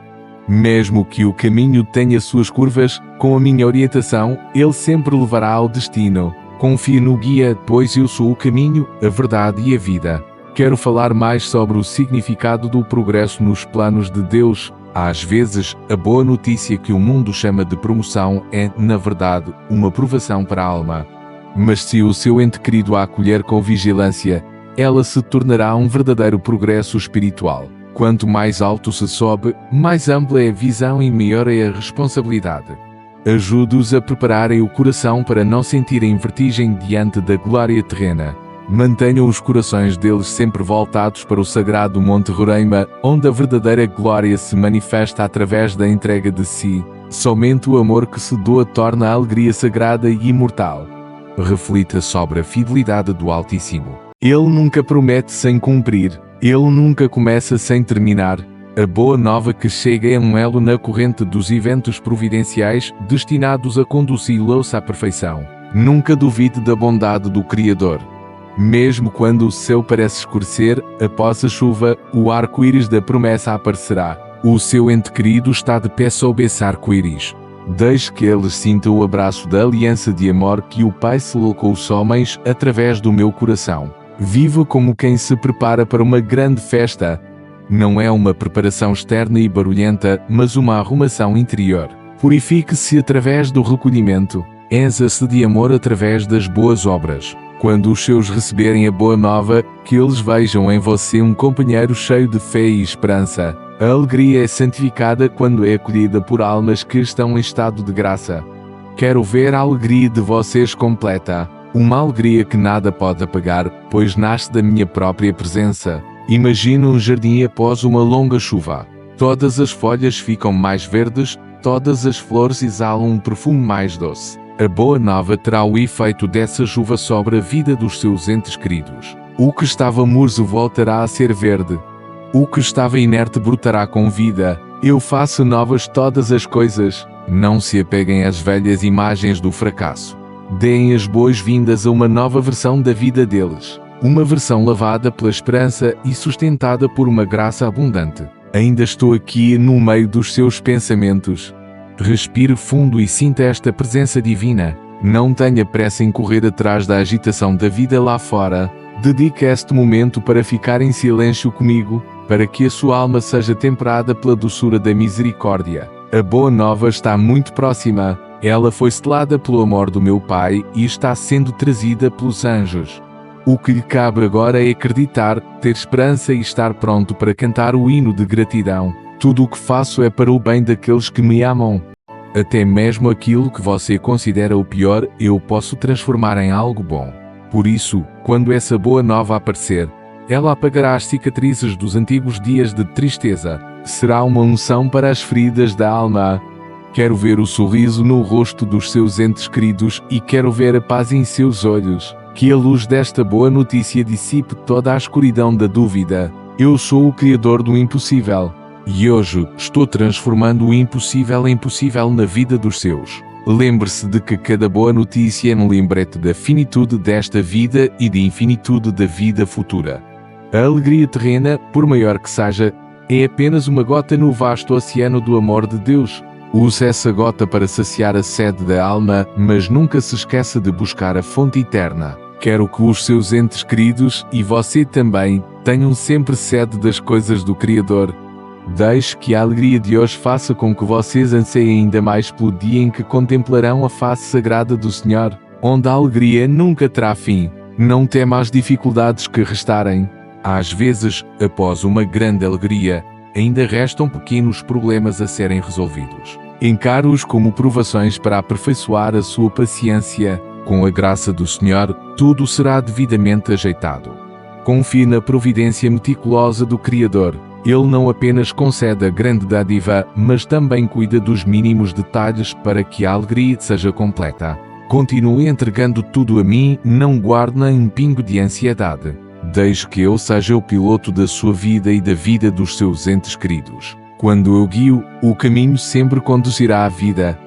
Mesmo que o caminho tenha suas curvas, com a minha orientação, ele sempre levará ao destino. Confie no guia, pois eu sou o caminho, a verdade e a vida. Quero falar mais sobre o significado do progresso nos planos de Deus. Às vezes, a boa notícia que o mundo chama de promoção é, na verdade, uma provação para a alma. Mas se o seu ente querido a acolher com vigilância, ela se tornará um verdadeiro progresso espiritual. Quanto mais alto se sobe, mais ampla é a visão e maior é a responsabilidade. Ajude-os a prepararem o coração para não sentirem vertigem diante da glória terrena. Mantenham os corações deles sempre voltados para o sagrado Monte Roraima, onde a verdadeira glória se manifesta através da entrega de si. Somente o amor que se doa torna a alegria sagrada e imortal. Reflita sobre a fidelidade do Altíssimo. Ele nunca promete sem cumprir. Ele nunca começa sem terminar. A boa nova que chega é um elo na corrente dos eventos providenciais destinados a conduzi-los à perfeição. Nunca duvide da bondade do Criador. Mesmo quando o céu parece escurecer, após a chuva, o arco-íris da promessa aparecerá. O seu ente querido está de pé sob esse arco-íris. Deixe que eles sintam o abraço da aliança de amor que o Pai selou com os homens através do meu coração. Viva como quem se prepara para uma grande festa. Não é uma preparação externa e barulhenta, mas uma arrumação interior. Purifique-se através do recolhimento. Encha-se de amor através das boas obras. Quando os seus receberem a boa nova, que eles vejam em você um companheiro cheio de fé e esperança. A alegria é santificada quando é acolhida por almas que estão em estado de graça. Quero ver a alegria de vocês completa. Uma alegria que nada pode apagar, pois nasce da minha própria presença. Imagine um jardim após uma longa chuva. Todas as folhas ficam mais verdes, todas as flores exalam um perfume mais doce. A boa nova terá o efeito dessa chuva sobre a vida dos seus entes queridos. O que estava murcho voltará a ser verde. O que estava inerte brotará com vida. Eu faço novas todas as coisas. Não se apeguem às velhas imagens do fracasso. Deem as boas-vindas a uma nova versão da vida deles. Uma versão lavada pela esperança e sustentada por uma graça abundante. Ainda estou aqui no meio dos seus pensamentos. Respire fundo e sinta esta presença divina. Não tenha pressa em correr atrás da agitação da vida lá fora. Dedique este momento para ficar em silêncio comigo, para que a sua alma seja temperada pela doçura da misericórdia. A boa nova está muito próxima. Ela foi selada pelo amor do meu Pai e está sendo trazida pelos anjos. O que lhe cabe agora é acreditar, ter esperança e estar pronto para cantar o hino de gratidão. Tudo o que faço é para o bem daqueles que me amam. Até mesmo aquilo que você considera o pior, eu posso transformar em algo bom. Por isso, quando essa boa nova aparecer, ela apagará as cicatrizes dos antigos dias de tristeza. Será uma unção para as feridas da alma. Quero ver o sorriso no rosto dos seus entes queridos e quero ver a paz em seus olhos. Que a luz desta boa notícia dissipe toda a escuridão da dúvida. Eu sou o Criador do impossível. E hoje, estou transformando o impossível em possível na vida dos seus. Lembre-se de que cada boa notícia é um lembrete da finitude desta vida e de infinitude da vida futura. A alegria terrena, por maior que seja, é apenas uma gota no vasto oceano do amor de Deus. Use essa gota para saciar a sede da alma, mas nunca se esqueça de buscar a fonte eterna. Quero que os seus entes queridos, e você também, tenham sempre sede das coisas do Criador. Deixe que a alegria de hoje faça com que vocês anseiem ainda mais pelo dia em que contemplarão a face sagrada do Senhor, onde a alegria nunca terá fim. Não tema as dificuldades que restarem. Às vezes, após uma grande alegria, ainda restam pequenos problemas a serem resolvidos. Encare-os como provações para aperfeiçoar a sua paciência. Com a graça do Senhor, tudo será devidamente ajeitado. Confie na providência meticulosa do Criador. Ele não apenas concede a grande dádiva, mas também cuida dos mínimos detalhes para que a alegria seja completa. Continue entregando tudo a mim, não guarde nem um pingo de ansiedade. Deixe que eu seja o piloto da sua vida e da vida dos seus entes queridos. Quando eu guio, o caminho sempre conduzirá à vida.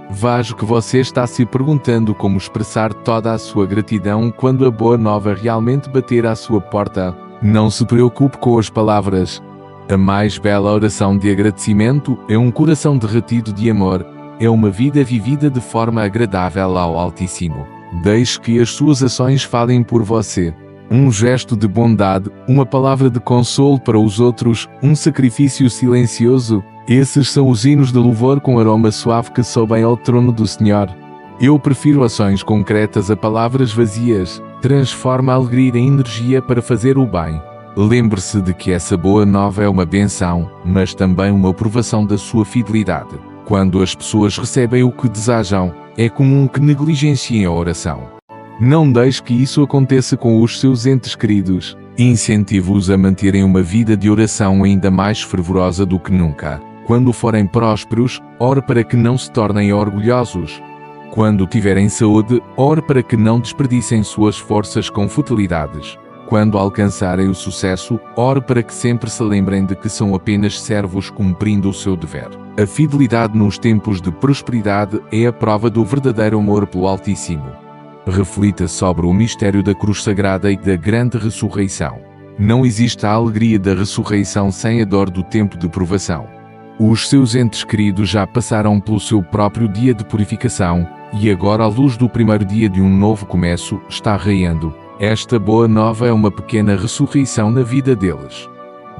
Vejo que você está se perguntando como expressar toda a sua gratidão quando a boa nova realmente bater à sua porta. Não se preocupe com as palavras. A mais bela oração de agradecimento é um coração derretido de amor. É uma vida vivida de forma agradável ao Altíssimo. Deixe que as suas ações falem por você. Um gesto de bondade, uma palavra de consolo para os outros, um sacrifício silencioso. Esses são os hinos de louvor com aroma suave que sobem ao trono do Senhor. Eu prefiro ações concretas a palavras vazias. Transforma a alegria em energia para fazer o bem. Lembre-se de que essa boa nova é uma benção, mas também uma provação da sua fidelidade. Quando as pessoas recebem o que desejam, é comum que negligenciem a oração. Não deixe que isso aconteça com os seus entes queridos. Incentive-os a manterem uma vida de oração ainda mais fervorosa do que nunca. Quando forem prósperos, ore para que não se tornem orgulhosos. Quando tiverem saúde, ore para que não desperdicem suas forças com futilidades. Quando alcançarem o sucesso, ore para que sempre se lembrem de que são apenas servos cumprindo o seu dever. A fidelidade nos tempos de prosperidade é a prova do verdadeiro amor pelo Altíssimo. Reflita sobre o mistério da cruz sagrada e da grande ressurreição. Não existe a alegria da ressurreição sem a dor do tempo de provação. Os seus entes queridos já passaram pelo seu próprio dia de purificação, e agora a luz do primeiro dia de um novo começo está raiando. Esta boa nova é uma pequena ressurreição na vida deles.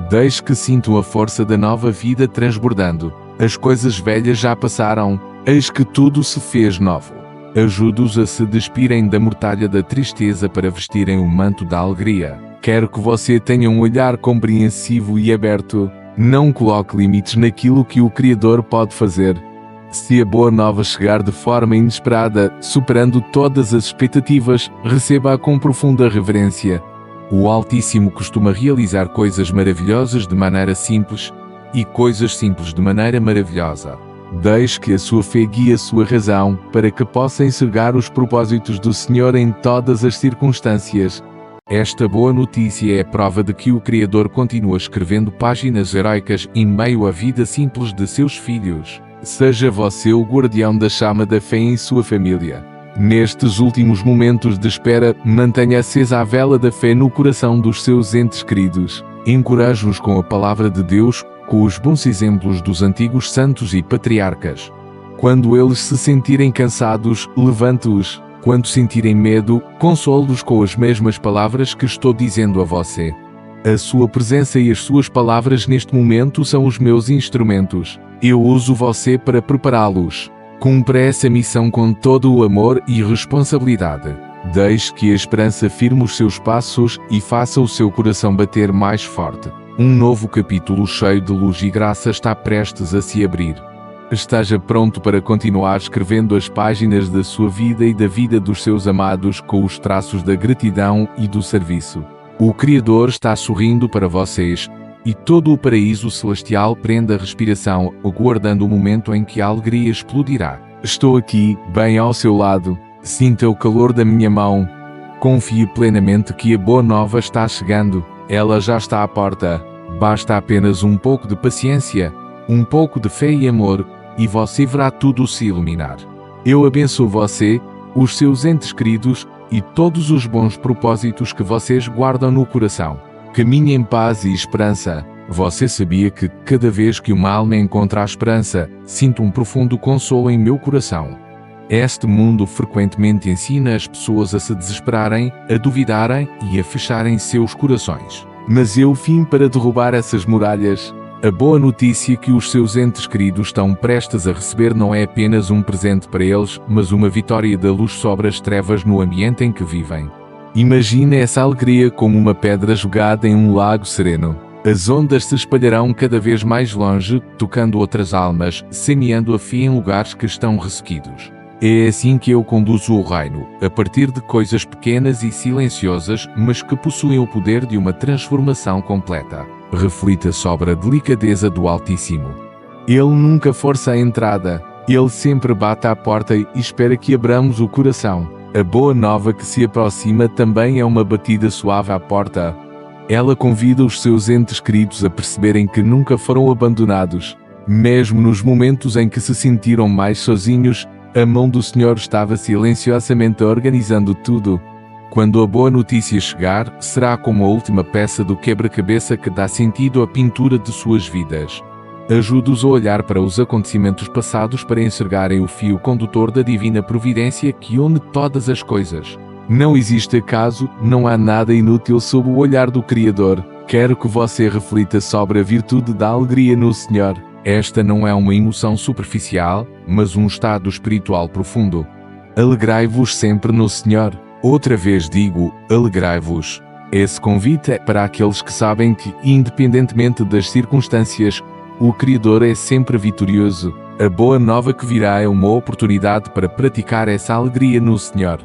Deixe que sintam a força da nova vida transbordando. As coisas velhas já passaram, eis que tudo se fez novo. Ajude-os a se despirem da mortalha da tristeza para vestirem o manto da alegria. Quero que você tenha um olhar compreensivo e aberto. Não coloque limites naquilo que o Criador pode fazer. Se a boa nova chegar de forma inesperada, superando todas as expectativas, receba-a com profunda reverência. O Altíssimo costuma realizar coisas maravilhosas de maneira simples, e coisas simples de maneira maravilhosa. Deixe que a sua fé guie a sua razão, para que possa enxergar os propósitos do Senhor em todas as circunstâncias. Esta boa notícia é a prova de que o Criador continua escrevendo páginas heróicas em meio à vida simples de seus filhos. Seja você o guardião da chama da fé em sua família. Nestes últimos momentos de espera, mantenha acesa a vela da fé no coração dos seus entes queridos. Encoraje-os com a palavra de Deus, com os bons exemplos dos antigos santos e patriarcas. Quando eles se sentirem cansados, levante-os. Quando sentirem medo, console-os com as mesmas palavras que estou dizendo a você. A sua presença e as suas palavras neste momento são os meus instrumentos. Eu uso você para prepará-los. Cumpra essa missão com todo o amor e responsabilidade. Deixe que a esperança firme os seus passos e faça o seu coração bater mais forte. Um novo capítulo cheio de luz e graça está prestes a se abrir. Esteja pronto para continuar escrevendo as páginas da sua vida e da vida dos seus amados com os traços da gratidão e do serviço. O Criador está sorrindo para vocês, e todo o paraíso celestial prende a respiração, aguardando o momento em que a alegria explodirá. Estou aqui, bem ao seu lado. Sinta o calor da minha mão. Confie plenamente que a boa nova está chegando. Ela já está à porta. Basta apenas um pouco de paciência, um pouco de fé e amor, e você verá tudo se iluminar. Eu abençoo você, os seus entes queridos, e todos os bons propósitos que vocês guardam no coração. Caminhe em paz e esperança. Você sabia que, cada vez que uma alma encontra a esperança, sinto um profundo consolo em meu coração. Este mundo frequentemente ensina as pessoas a se desesperarem, a duvidarem e a fecharem seus corações. Mas eu vim para derrubar essas muralhas. A boa notícia que os seus entes queridos estão prestes a receber não é apenas um presente para eles, mas uma vitória da luz sobre as trevas no ambiente em que vivem. Imagine essa alegria como uma pedra jogada em um lago sereno. As ondas se espalharão cada vez mais longe, tocando outras almas, semeando a fé em lugares que estão ressequidos. É assim que eu conduzo o reino, a partir de coisas pequenas e silenciosas, mas que possuem o poder de uma transformação completa. Reflita sobre a delicadeza do Altíssimo. Ele nunca força a entrada. Ele sempre bate à porta e espera que abramos o coração. A boa nova que se aproxima também é uma batida suave à porta. Ela convida os seus entes queridos a perceberem que nunca foram abandonados. Mesmo nos momentos em que se sentiram mais sozinhos, a mão do Senhor estava silenciosamente organizando tudo. Quando a boa notícia chegar, será como a última peça do quebra-cabeça que dá sentido à pintura de suas vidas. Ajude-os a olhar para os acontecimentos passados para enxergarem o fio condutor da divina providência que une todas as coisas. Não existe acaso, não há nada inútil sob o olhar do Criador. Quero que você reflita sobre a virtude da alegria no Senhor. Esta não é uma emoção superficial, mas um estado espiritual profundo. Alegrai-vos sempre no Senhor. Outra vez digo, alegrai-vos. Esse convite é para aqueles que sabem que, independentemente das circunstâncias, o Criador é sempre vitorioso. A boa nova que virá é uma oportunidade para praticar essa alegria no Senhor.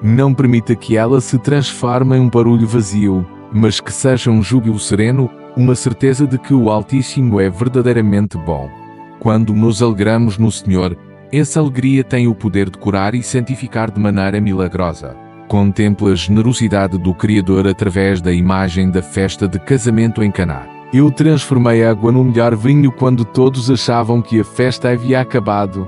Não permita que ela se transforme em um barulho vazio, mas que seja um júbilo sereno, uma certeza de que o Altíssimo é verdadeiramente bom. Quando nos alegramos no Senhor, essa alegria tem o poder de curar e santificar de maneira milagrosa. Contemple a generosidade do Criador através da imagem da festa de casamento em Caná. Eu transformei a água no melhor vinho quando todos achavam que a festa havia acabado.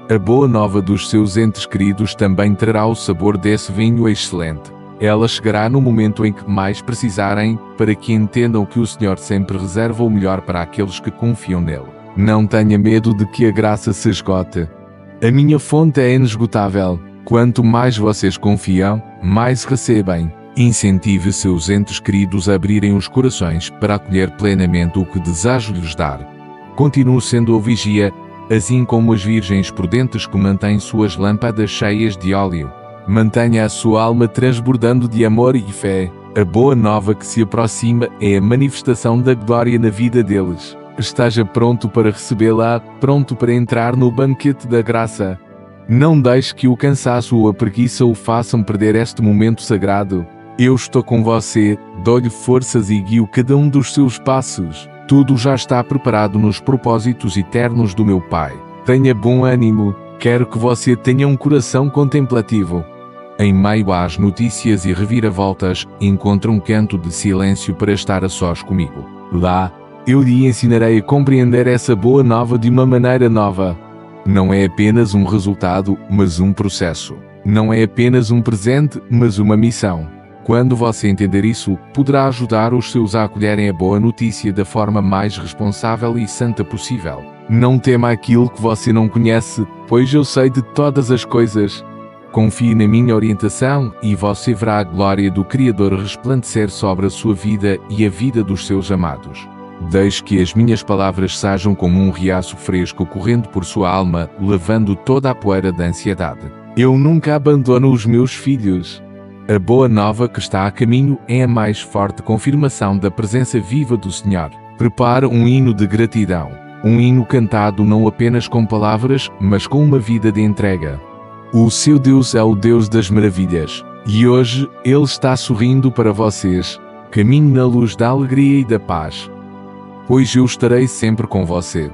A boa nova dos seus entes queridos também trará o sabor desse vinho excelente. Ela chegará no momento em que mais precisarem, para que entendam que o Senhor sempre reserva o melhor para aqueles que confiam nele. Não tenha medo de que a graça se esgote. A minha fonte é inesgotável. Quanto mais vocês confiam, mais recebem. Incentive seus entes queridos a abrirem os corações para acolher plenamente o que desejo lhes dar. Continue sendo o vigia, assim como as virgens prudentes que mantêm suas lâmpadas cheias de óleo. Mantenha a sua alma transbordando de amor e fé. A boa nova que se aproxima é a manifestação da glória na vida deles. Esteja pronto para recebê-la, pronto para entrar no banquete da graça. Não deixe que o cansaço ou a preguiça o façam perder este momento sagrado. Eu estou com você, dou-lhe forças e guio cada um dos seus passos. Tudo já está preparado nos propósitos eternos do meu Pai. Tenha bom ânimo, quero que você tenha um coração contemplativo. Em meio às notícias e reviravoltas, encontre um canto de silêncio para estar a sós comigo. Lá, eu lhe ensinarei a compreender essa boa nova de uma maneira nova. Não é apenas um resultado, mas um processo. Não é apenas um presente, mas uma missão. Quando você entender isso, poderá ajudar os seus a acolherem a boa notícia da forma mais responsável e santa possível. Não tema aquilo que você não conhece, pois eu sei de todas as coisas. Confie na minha orientação e você verá a glória do Criador resplandecer sobre a sua vida e a vida dos seus amados. Deixe que as minhas palavras sejam como um riacho fresco correndo por sua alma, lavando toda a poeira da ansiedade. Eu nunca abandono os meus filhos. A boa nova que está a caminho é a mais forte confirmação da presença viva do Senhor. Prepare um hino de gratidão. Um hino cantado não apenas com palavras, mas com uma vida de entrega. O seu Deus é o Deus das maravilhas. E hoje, Ele está sorrindo para vocês. Caminhe na luz da alegria e da paz. Pois eu estarei sempre com você.